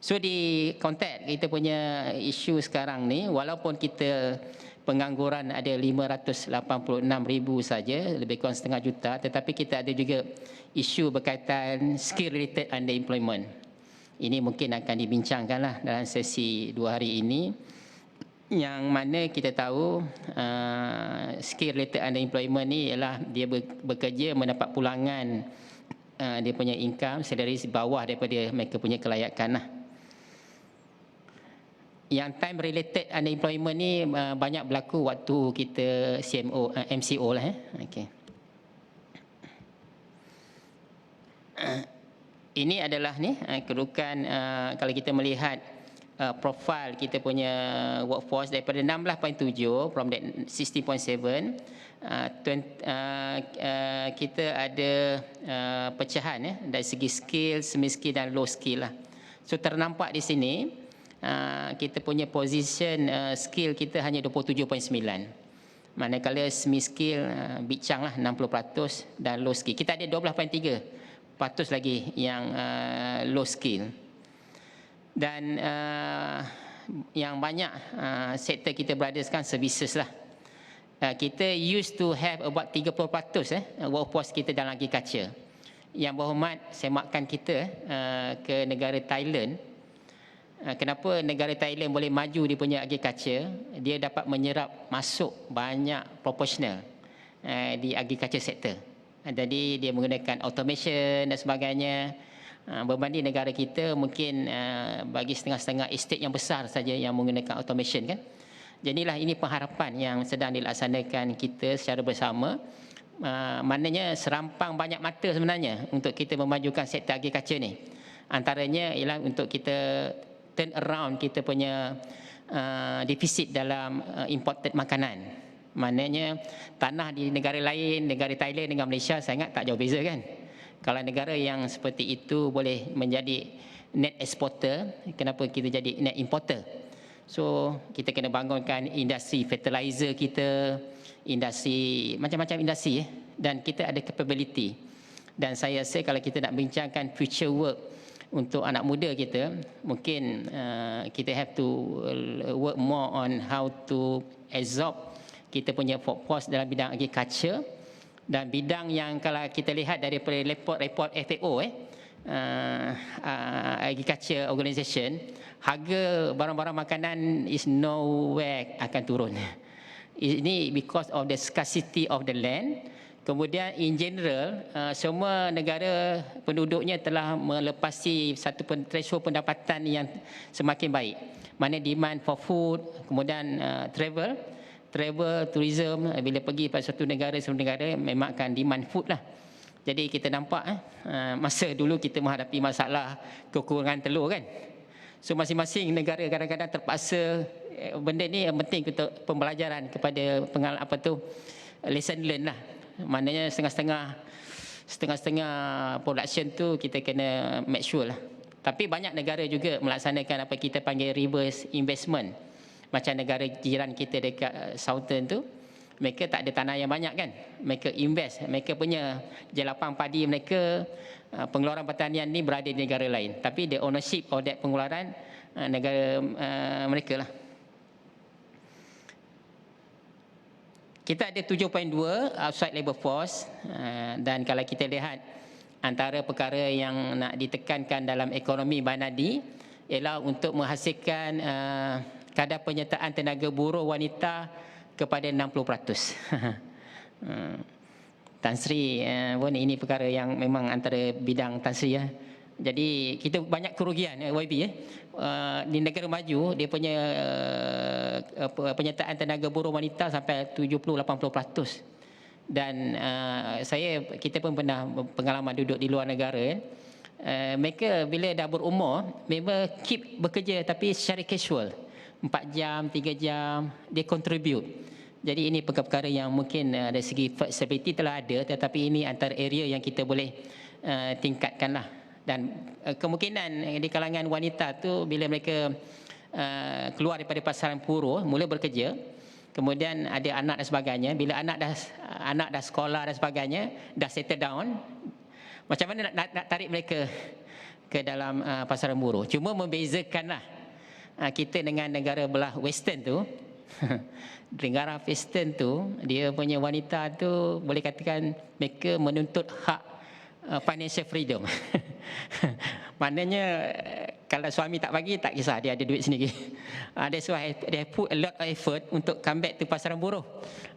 So di konteks kita punya isu sekarang ni, walaupun kita pengangguran ada 586,000 saja, lebih kurang setengah juta, tetapi kita ada juga isu berkaitan skill related underemployment. Ini mungkin akan dibincangkan lah dalam sesi 2 hari ini, yang mana kita tahu skill related underemployment ni ialah dia bekerja mendapat pulangan dia punya income, salary bawah daripada mereka punya kelayakan lah. Yang time related unemployment ni banyak berlaku waktu kita MCO lah. Okay. Ini adalah ni kedudukan kalau kita melihat profil kita punya workforce daripada 16.7 from that 16.7 kita ada pecahan dari segi skill, semi skill dan low skill lah. So ternampak di sini kita punya position skill kita hanya 27.9. Manakala semi skill bincang lah 60% dan low skill kita ada 12.3% lagi yang low skill. Dan yang banyak sektor kita berada sekarang services lah. Kita used to have about 30% workforce kita dalam agriculture. Yang berhormat semakkan kita ke negara Thailand. Kenapa negara Thailand boleh maju di punya agriculture? Dia dapat menyerap masuk banyak proportional di agriculture sector. Jadi dia menggunakan automation dan sebagainya. Berbanding negara kita mungkin bagi setengah-setengah estate yang besar saja yang menggunakan automation kan. Jadilah ini pengharapan yang sedang dilaksanakan kita secara bersama. Maknanya serampang banyak mata sebenarnya untuk kita memajukan sektor agriculture ni. Antaranya ialah untuk kita turn around kita punya defisit dalam imported makanan. Maknanya tanah di negara lain, negara Thailand dengan Malaysia sangat tak jauh beza kan. Kalau negara yang seperti itu boleh menjadi net exporter, kenapa kita jadi net importer? So kita kena bangunkan industri fertilizer kita, industri macam-macam industri dan kita ada capability. Dan saya rasa kalau kita nak bincangkan future work untuk anak muda kita, mungkin kita have to work more on how to absorb kita punya workforce dalam bidang agriculture. Dan bidang yang kalau kita lihat daripada report FAO Agriculture Organisation, harga barang-barang makanan is nowhere akan turun. Ini because of the scarcity of the land. Kemudian in general semua negara penduduknya telah melepasi satu threshold pendapatan yang semakin baik. Mana demand for food, kemudian travel, tourism, bila pergi pada satu negara memang akan demand food lah. Jadi kita nampak masa dulu kita menghadapi masalah kekurangan telur kan. So masing-masing negara kadang-kadang terpaksa benda ni yang penting untuk pembelajaran kepada lesson learn lah. Maknanya setengah-setengah production tu kita kena make sure lah. Tapi banyak negara juga melaksanakan apa kita panggil reverse investment. Macam negara jiran kita dekat Southern tu, mereka tak ada tanah yang banyak kan. Mereka invest, mereka punya jelapang padi mereka, pengeluaran pertanian ni berada di negara lain. Tapi the ownership of that pengeluaran negara mereka lah. Kita ada 7.2 outside labour force dan kalau kita lihat antara perkara yang nak ditekankan dalam ekonomi Banadi ialah untuk menghasilkan kadar penyertaan tenaga buruh wanita kepada 60%. Tan Sri pun ini perkara yang memang antara bidang Tan Sri ya. Jadi kita banyak kerugian YB di negara maju dia punya penyertaan tenaga buruh wanita sampai 70-80%. Dan kita pun pernah pengalaman duduk di luar negara. Mereka bila dah berumur memang keep bekerja tapi secara casual. 4 jam, 3 jam, dia contribute. Jadi ini perkara-perkara yang mungkin dari segi flexibility telah ada, tetapi ini antara area yang kita boleh tingkatkan lah. Dan kemungkinan di kalangan wanita tu bila mereka keluar daripada pasaran buruh, mula bekerja, kemudian ada anak dan sebagainya, bila anak dah sekolah dan sebagainya, dah settle down, macam mana nak tarik mereka ke dalam pasaran buruh? Cuma membezakanlah kita dengan negara belah western tu. Negara western tu dia punya wanita tu boleh katakan mereka menuntut hak financial freedom. Maknanya Kalau suami tak bagi, tak kisah, dia ada duit sendiri. That's why they put a lot of effort untuk come back to pasaran buruh.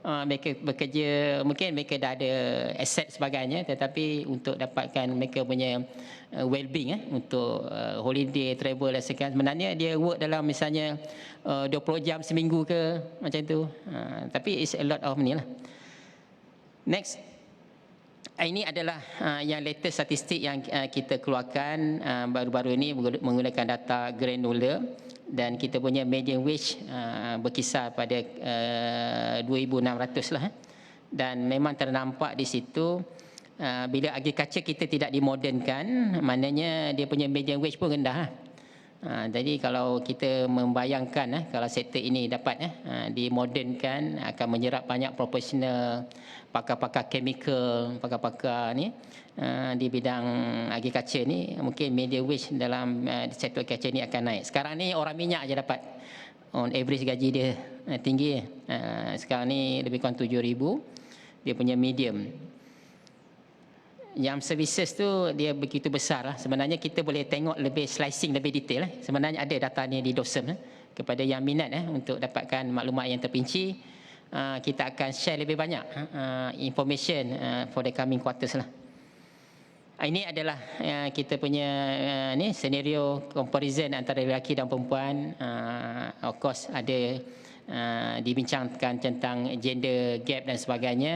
Mereka bekerja, mungkin mereka dah ada aset sebagainya, tetapi untuk dapatkan mereka punya well-being, untuk holiday, travel dan sebagainya, sebenarnya dia work dalam misalnya 20 jam seminggu ke, macam tu. Tapi it's a lot of money lah. Next. Ini adalah yang latest statistik yang kita keluarkan baru-baru ini menggunakan data granular, dan kita punya median wage berkisar pada 2,600 lah. Dan memang ternampak di situ bila agriculture kita tidak dimodernkan, maknanya dia punya median wage pun rendah. Jadi kalau kita membayangkan kalau sektor ini dapat dimodernkan, akan menyerap banyak profesional, pakar-pakar chemical, pakar-pakar ni di bidang agriculture ni, mungkin median wage dalam sektor agriculture ni akan naik. Sekarang ni orang minyak aja dapat on average gaji dia tinggi. Sekarang ni lebih kurang 7,000 dia punya medium. Yang services tu dia begitu besar lah. Sebenarnya kita boleh tengok lebih slicing, lebih detail. Sebenarnya ada data ni di dosen. Kepada yang minat untuk dapatkan maklumat yang terperinci, kita akan share lebih banyak information for the coming quarters lah. Ini adalah kita punya ni senario comparison antara lelaki dan perempuan. Of course ada dibincangkan tentang gender gap dan sebagainya.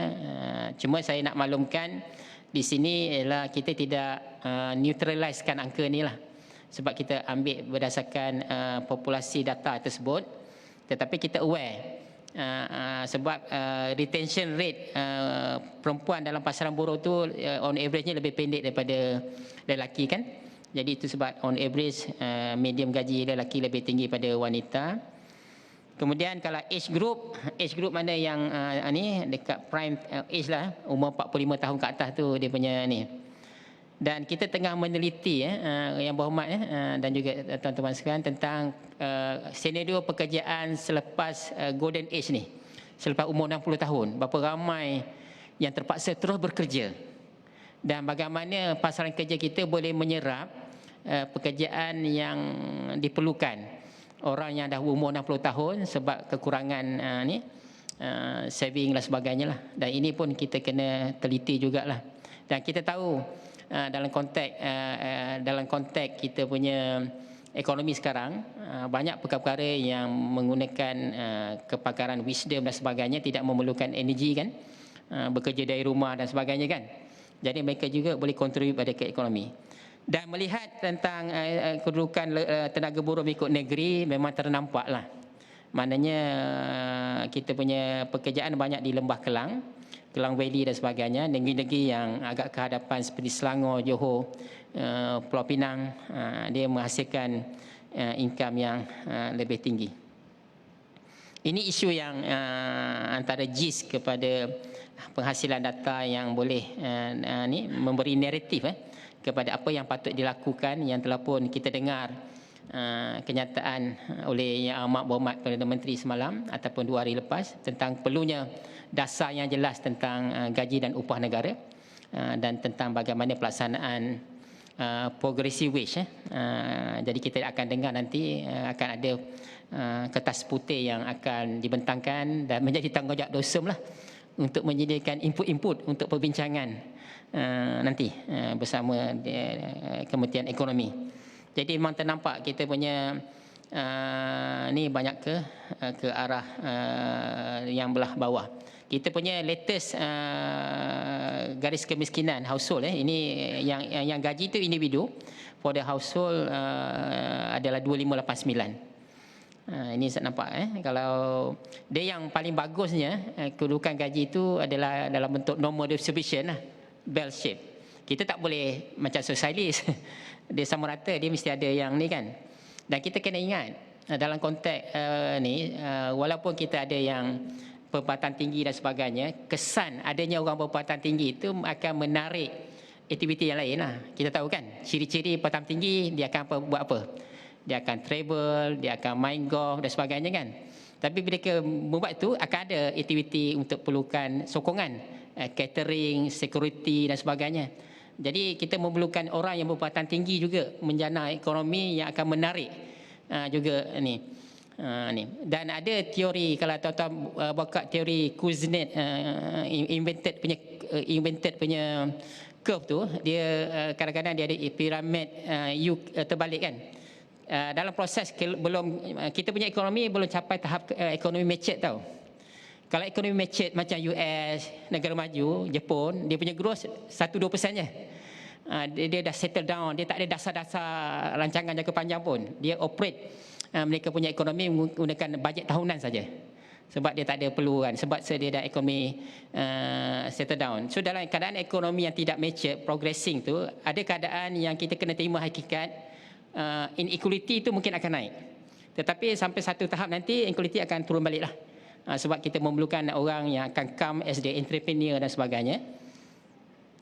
Cuma saya nak maklumkan di sini ialah kita tidak neutralisekan angka ni lah, sebab kita ambil berdasarkan populasi data tersebut, tetapi kita aware sebab retention rate perempuan dalam pasaran buruh tu on average-nya lebih pendek daripada lelaki kan. Jadi itu sebab on average medium gaji lelaki lebih tinggi pada wanita. Kemudian kalau age group mana yang ni dekat prime age lah, umur 45 tahun ke atas tu dia punya ni. Dan kita tengah meneliti yang berhormat dan juga tuan-tuan sekalian tentang senario pekerjaan selepas golden age ni, selepas umur 60 tahun, berapa ramai yang terpaksa terus bekerja, dan bagaimana pasaran kerja kita boleh menyerap pekerjaan yang diperlukan orang yang dah umur 60 tahun sebab kekurangan saving dan sebagainya lah. Dan ini pun kita kena teliti jugalah. Dan kita tahu dalam konteks kita punya ekonomi sekarang, banyak perkara-perkara yang menggunakan kepakaran wisdom dan sebagainya, tidak memerlukan energi kan, bekerja dari rumah dan sebagainya kan. Jadi mereka juga boleh contribute pada ke ekonomi. Dan melihat tentang kedudukan tenaga buruh mengikut negeri, memang ternampak lah. Maknanya kita punya pekerjaan banyak di Lembah Kelang, Kelang Valley dan sebagainya, negeri-negeri yang agak kehadapan seperti Selangor, Johor, Pulau Pinang, dia menghasilkan income yang lebih tinggi. Ini isu yang antara GIS kepada penghasilan data yang boleh memberi naratif kepada apa yang patut dilakukan, yang telah pun kita dengar kenyataan oleh Yang Amat Berhormat Perdana Menteri semalam ataupun 2 hari lepas tentang perlunya dasar yang jelas tentang gaji dan upah negara, dan tentang bagaimana pelaksanaan progressive wage. Jadi kita akan dengar nanti akan ada kertas putih yang akan dibentangkan dan menjadi tanggungjawab dosen lah untuk menyediakan input-input untuk perbincangan nanti bersama Kementerian Ekonomi. Jadi memang ternampak kita punya ni banyak ke arah yang belah bawah. Kita punya latest garis kemiskinan household ini yang gaji tu individu, for the household adalah 2589. Ini saya nampak kalau dia yang paling bagusnya kedudukan gaji itu adalah dalam bentuk normal distribution lah, bell shape. Kita tak boleh macam socialist dia sama rata, dia mesti ada yang ni kan. Dan kita kena ingat dalam konteks ni, walaupun kita ada yang berpendapatan tinggi dan sebagainya, kesan adanya orang berpendapatan tinggi itu akan menarik aktiviti yang lain lah. Kita tahu kan ciri-ciri pendapatan tinggi, dia akan buat apa? Dia akan travel, dia akan main golf dan sebagainya kan. Tapi bila mereka membuat itu, akan ada aktiviti untuk perlukan sokongan, catering, security dan sebagainya. Jadi kita memerlukan orang yang berpendapatan tinggi juga menjana ekonomi yang akan menarik juga ni. Dan ada teori, kalau tuan-tuan buka teori Kuznets invented punya curve tu, dia kadang-kadang dia ada piramid U terbalik kan. Dalam proses kita punya ekonomi belum capai tahap ekonomi matured tau. Kalau ekonomi matured macam US, negara maju, Jepun, dia punya growth 1-2% je. Dia dah settle down, dia tak ada dasar-dasar rancangan jangka panjang pun. Dia operate mereka punya ekonomi menggunakan bajet tahunan saja. Sebab dia tak ada perlu kan, sebab dia dah ekonomi settle down. So dalam keadaan ekonomi yang tidak matured, progressing tu, ada keadaan yang kita kena terima hakikat inequality tu mungkin akan naik. Tetapi sampai satu tahap nanti inequality akan turun balik lah. Sebab kita memerlukan orang yang akan come as the entrepreneur dan sebagainya.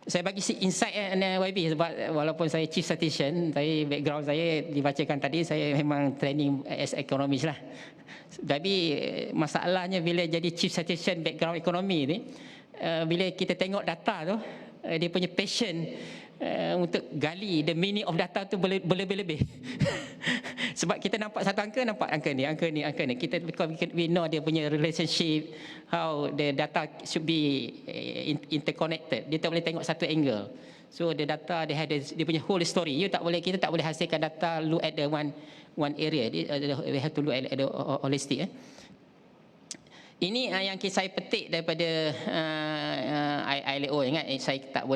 Saya bagi insight YB sebab walaupun saya chief statistician, tapi background saya dibacakan tadi, saya memang training as economist lah. Tapi masalahnya bila jadi chief statistician background ekonomi ni, bila kita tengok data tu, dia punya passion untuk gali the meaning of data tu berlebih-lebih. Sebab kita nampak satu angka, nampak angka ni. Kita we know dia punya relationship, how the data should be interconnected. Dia tak boleh tengok satu angle. So the data dia punya whole story. Kita tak boleh hasilkan data look at the one area. We have to look at the holistic. Ini yang saya petik daripada ILO. Ingat saya tak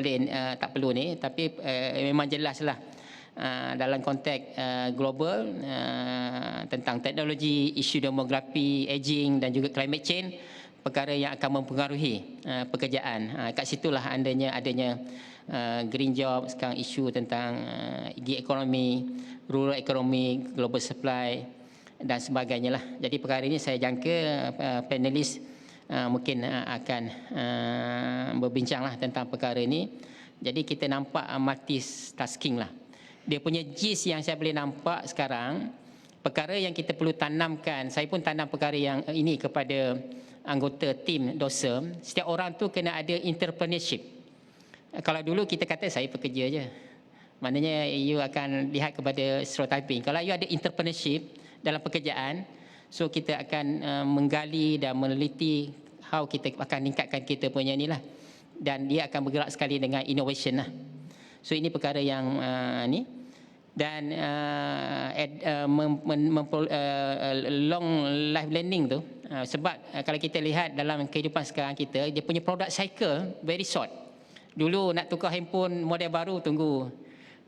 perlu ni, tapi memang jelaslah dalam konteks global tentang teknologi, isu demografi, aging dan juga climate change, perkara yang akan mempengaruhi pekerjaan. Kat situlah adanya green job, sekarang isu tentang gig economy, rural economy, global supply dan sebagainya lah. Jadi perkara ini saya jangka panelis mungkin akan berbincang lah tentang perkara ini. Jadi kita nampak multitasking lah. Dia punya gist yang saya boleh nampak sekarang, perkara yang kita perlu tanamkan, saya pun tanam perkara yang ini kepada anggota tim dosa. Setiap orang tu kena ada entrepreneurship. Kalau dulu kita kata saya pekerja je, maknanya you akan lihat kepada stereotyping. Kalau you ada entrepreneurship dalam pekerjaan, so kita akan menggali dan meneliti how kita akan meningkatkan kita punya ni lah, dan dia akan bergerak sekali dengan innovation lah. So ini perkara yang ni, dan long life learning tu, sebab kalau kita lihat dalam kehidupan sekarang kita, dia punya product cycle very short. Dulu nak tukar handphone model baru tunggu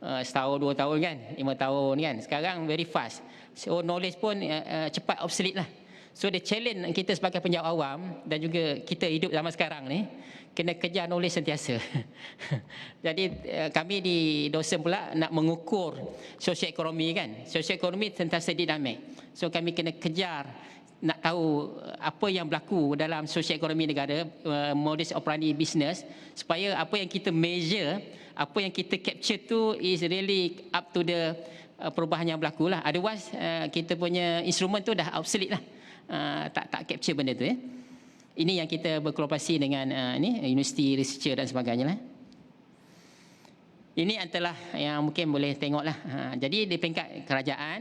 setahun, 2 tahun kan, 5 tahun kan. Sekarang very fast. So knowledge pun cepat obsolete lah. So the challenge kita sebagai penjawat awam dan juga kita hidup zaman sekarang ni, kena kejar knowledge sentiasa. Jadi kami di dosen pula nak mengukur sosioekonomi kan. Sosioekonomi sentiasa dinamik. So kami kena kejar nak tahu apa yang berlaku dalam sosioekonomi negara, modus operandi business, supaya apa yang kita measure, apa yang kita capture tu is really up to the perubahan yang berlaku lah. Otherwise kita punya instrumen tu dah obsolete lah. Tak capture benda tu ya. Ini yang kita berkolaborasi dengan universiti, researcher dan sebagainya lah. Ini adalah yang mungkin boleh tengok lah. Jadi di peringkat kerajaan,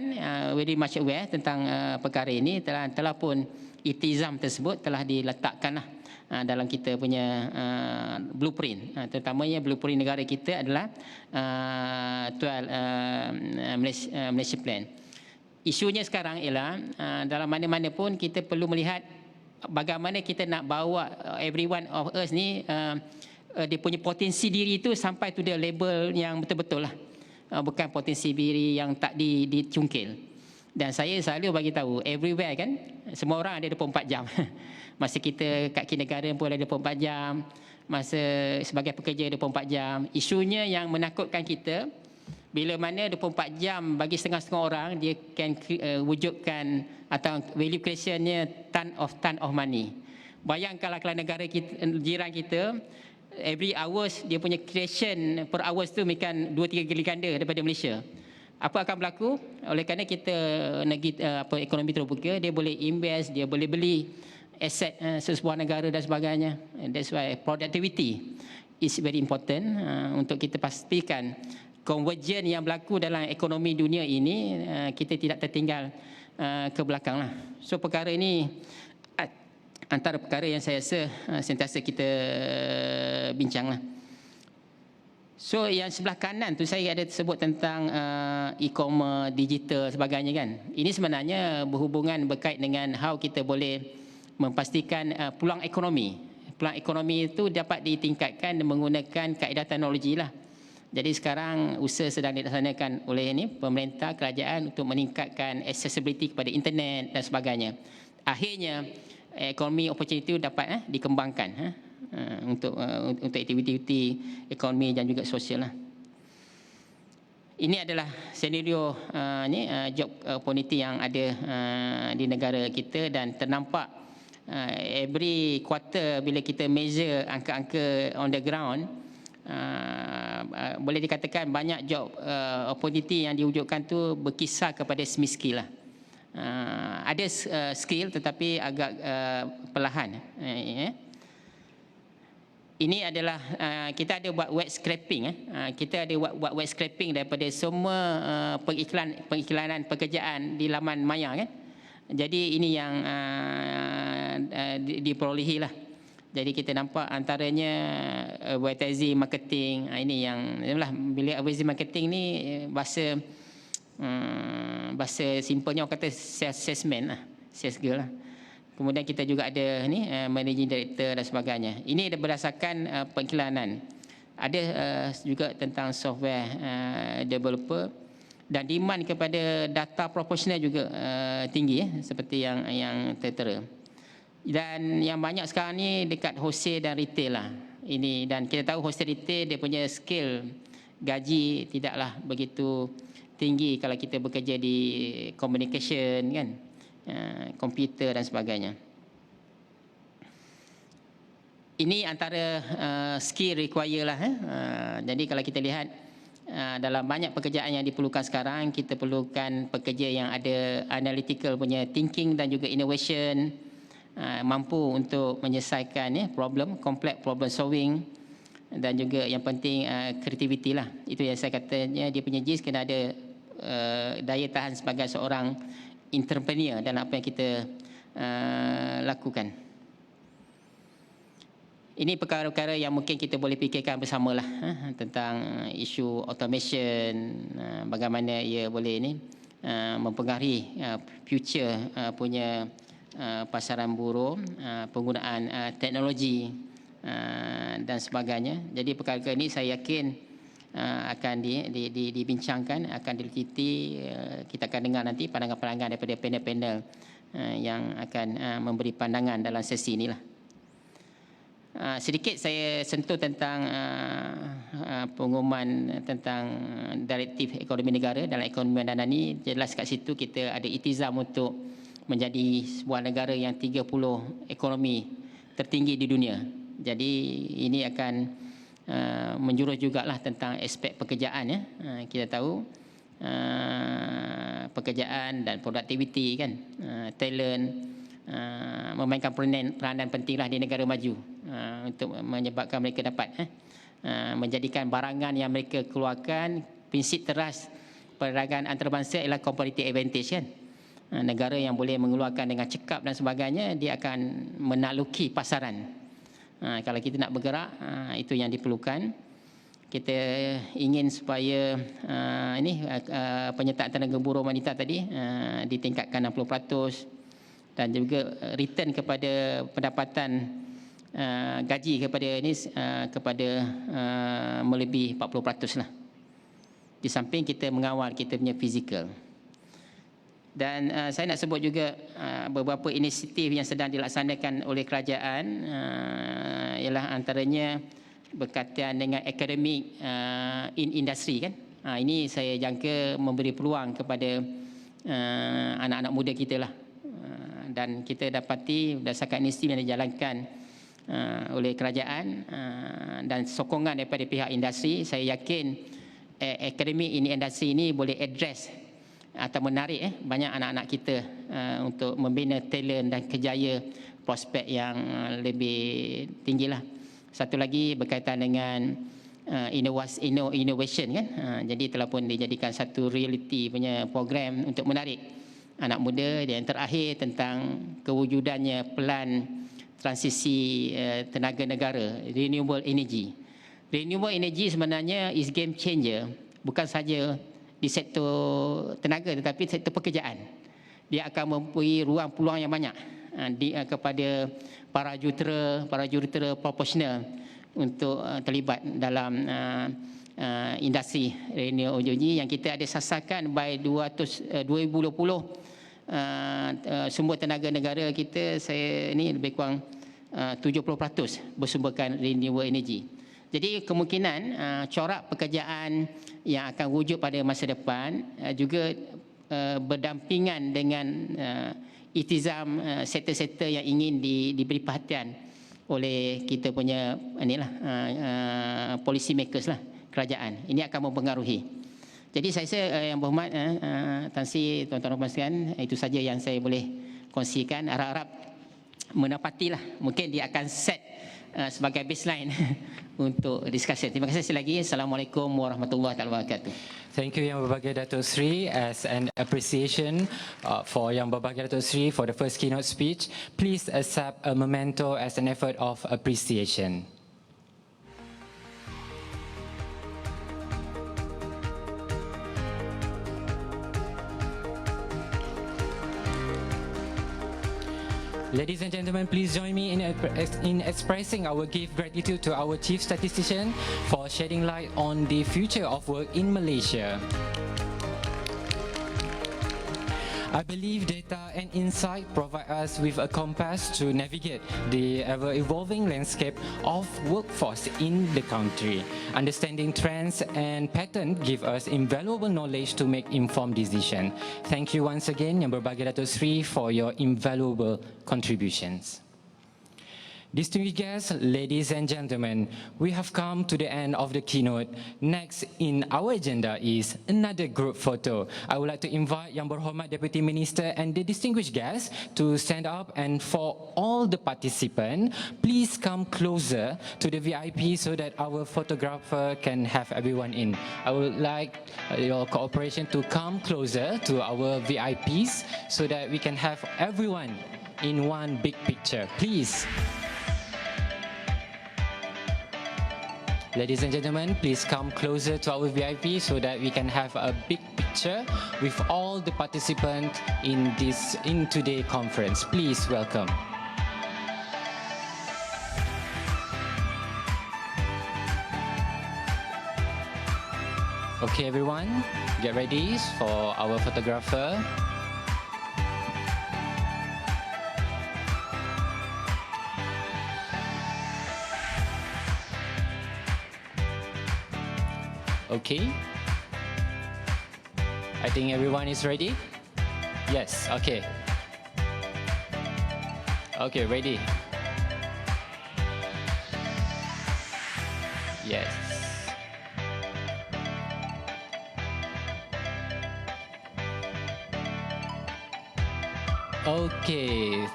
very much aware tentang perkara ini, telah pun itizam tersebut telah diletakkan lah dalam kita punya blueprint. Terutamanya blueprint negara kita adalah 12 Malaysia Plan. Isunya sekarang ialah dalam mana-mana pun kita perlu melihat bagaimana kita nak bawa everyone of us ni dia punya potensi diri itu sampai to the level yang betul-betul lah, bukan potensi diri yang tak dicungkil. Dan saya selalu bagi tahu everywhere kan, semua orang ada 24 jam. Masa kita kat kindergarten pun ada 24 jam, masa sebagai pekerja 24 jam. Isunya yang menakutkan kita, bila mana 24 jam bagi setengah-setengah orang, dia can wujudkan atau value creationnya ton of money. Bayangkanlah kalau negara kita, jiran kita, every hours dia punya creation per hours tu mungkin 2-3 kali ganda daripada Malaysia. Apa akan berlaku? Oleh kerana kita ekonomi terbuka, dia boleh invest, dia boleh beli aset sesebuah negara dan sebagainya. And that's why productivity is very important untuk kita pastikan convergen yang berlaku dalam ekonomi dunia ini kita tidak tertinggal ke belakang lah. So perkara ini antara perkara yang saya rasa sentiasa kita bincang lah. So yang sebelah kanan tu saya ada sebut tentang e-commerce, digital sebagainya kan. Ini sebenarnya berhubungan berkait dengan how kita boleh memastikan peluang ekonomi. Peluang ekonomi itu dapat ditingkatkan menggunakan kaedah teknologi lah. Jadi sekarang usaha sedang dilaksanakan oleh ini pemerintah, kerajaan untuk meningkatkan accessibility kepada internet dan sebagainya. Akhirnya ekonomi opportunity itu dapat dikembangkan untuk aktiviti ekonomi dan juga sosial lah. Ini adalah senario job opportunity yang ada di negara kita dan ternampak every quarter bila kita measure angka-angka on the ground, boleh dikatakan banyak job opportunity yang diwujudkan tu berkisar kepada semi skill lah. Ada skill tetapi agak perlahan. Ini adalah kita ada buat web scraping. Kita ada buat web scraping daripada semua pengiklanan pekerjaan di laman maya kan. Jadi ini yang diperolehi lah. Jadi kita nampak antaranya advertising marketing. Ini yang bila advertising marketing ni bahasa simpelnya orang kata salesman lah, sales girl lah. Kemudian kita juga ada ni managing director dan sebagainya. Ini berdasarkan pengiklanan. Ada juga tentang software developer dan demand kepada data profesional juga tinggi seperti yang tertera. Dan yang banyak sekarang ni dekat wholesale dan retail lah. Ini dan kita tahu wholesale retail dia punya skill gaji tidaklah begitu tinggi kalau kita bekerja di communication kan, komputer dan sebagainya. Ini antara skill require lah. Jadi kalau kita lihat dalam banyak pekerjaan yang diperlukan sekarang, kita perlukan pekerja yang ada analytical punya thinking dan juga innovation, mampu untuk menyelesaikan problem, complex problem solving dan juga yang penting creativity lah. Itu yang saya katanya dia punya JIS kena ada daya tahan sebagai seorang entrepreneur dalam apa yang kita lakukan. Ini perkara-perkara yang mungkin kita boleh fikirkan bersamalah tentang isu automation, bagaimana ia boleh mempengaruhi future punya pasaran buruh, penggunaan teknologi dan sebagainya. Jadi perkara ini saya yakin akan dibincangkan, akan diliti. Kita akan dengar nanti pandangan-pandangan daripada panel-panel yang akan memberi pandangan dalam sesi inilah. Sedikit saya sentuh tentang pengumuman tentang Direktif Ekonomi Negara dalam ekonomi dan ini. Jelas kat situ kita ada itizam untuk menjadi sebuah negara yang 30 ekonomi tertinggi di dunia. Jadi ini akan menjurus jugalah tentang aspek pekerjaan ya. Kita tahu pekerjaan dan produktiviti kan, talent memainkan peranan pentinglah di negara maju untuk menyebabkan mereka dapat menjadikan barangan yang mereka keluarkan. Prinsip teras perdagangan antarabangsa ialah competitive advantage kan. Negara yang boleh mengeluarkan dengan cekap dan sebagainya, dia akan menakluki pasaran. Kalau kita nak bergerak, itu yang diperlukan. Kita ingin supaya penyertaan tenaga buruh wanita tadi ditingkatkan 60% dan juga return kepada pendapatan gaji kepada melebihi 40% lah. Di samping kita mengawal kita punya fizikal. Dan saya nak sebut juga beberapa inisiatif yang sedang dilaksanakan oleh kerajaan, ialah antaranya berkaitan dengan akademi in industri kan. Ini saya jangka memberi peluang kepada anak-anak muda kita lah. Dan kita dapati berdasarkan inisiatif yang dijalankan oleh kerajaan dan sokongan daripada pihak industri, saya yakin akademi in industri ini boleh address atau menarik banyak anak-anak kita untuk membina talent dan kerjaya prospek yang lebih tinggilah Satu lagi berkaitan dengan innovation kan. Jadi telah pun dijadikan satu reality punya program untuk menarik anak muda. Dan yang terakhir tentang kewujudannya pelan transisi tenaga negara, renewable energy. Renewable energy sebenarnya is game changer, bukan saja di sektor tenaga tetapi sektor pekerjaan. Dia akan memberi ruang peluang yang banyak kepada para jurutera proporsional untuk terlibat dalam industri renewable energy yang kita ada sasarkan by 2020 sumber tenaga negara kita lebih kurang 70% bersumberkan renewable energy. Jadi kemungkinan corak pekerjaan yang akan wujud pada masa depan juga berdampingan dengan iltizam sektor-sektor yang ingin diberi perhatian oleh kita punya policy makers lah, kerajaan. Ini akan mempengaruhi. Jadi saya rasa yang berhormat Tan Sri, tuan-tuan dan puan sekalian, itu saja yang saya boleh kongsikan. Harap-harap mendapatilah, mungkin dia akan set sebagai baseline untuk discussion. Terima kasih sekali lagi. Assalamualaikum warahmatullahi wabarakatuh. Thank you Yang Berbahagia Datuk Sri. As an appreciation for Yang Berbahagia Datuk Sri for the first keynote speech, please accept a memento as an effort of appreciation. Ladies and gentlemen, please join me in expressing our deep gratitude to our Chief Statistician for shedding light on the future of work in Malaysia. I believe data and insight provide us with a compass to navigate the ever-evolving landscape of workforce in the country. Understanding trends and patterns give us invaluable knowledge to make informed decisions. Thank you once again, Yang Berbahagia Datuk Sri, for your invaluable contributions. Distinguished guests, ladies and gentlemen, we have come to the end of the keynote. Next in our agenda is another group photo. I would like to invite Yang Berhormat Deputy Minister and the distinguished guests to stand up, and for all the participants, please come closer to the VIP so that our photographer can have everyone in. I would like your cooperation to come closer to our VIPs so that we can have everyone in one big picture. Please. Ladies and gentlemen, please come closer to our VIP so that we can have a big picture with all the participants in today's conference. Please welcome. Okay, everyone, get ready for our photographer. Okay. I think everyone is ready. Yes, okay. Okay, ready. Yes. Okay.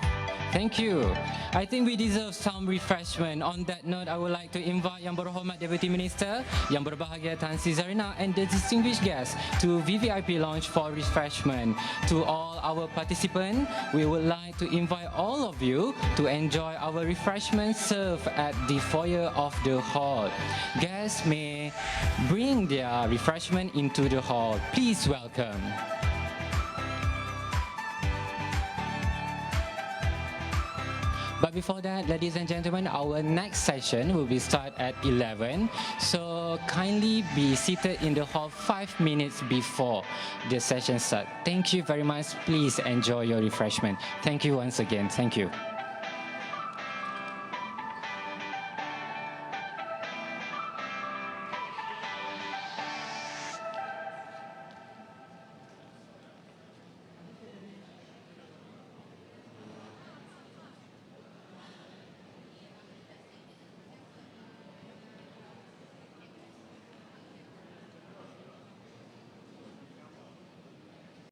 Thank you. I think we deserve some refreshment. On that note, I would like to invite Yang Berhormat Deputy Minister, Yang Berbahagia Tan Sri Zarina, and the distinguished guests to VVIP Lounge for refreshment. To all our participants, we would like to invite all of you to enjoy our refreshments served at the foyer of the hall. Guests may bring their refreshment into the hall. Please welcome. But before that, ladies and gentlemen, our next session will be start at 11. So kindly be seated in the hall 5 minutes before the session starts. Thank you very much. Please enjoy your refreshment. Thank you once again. Thank you.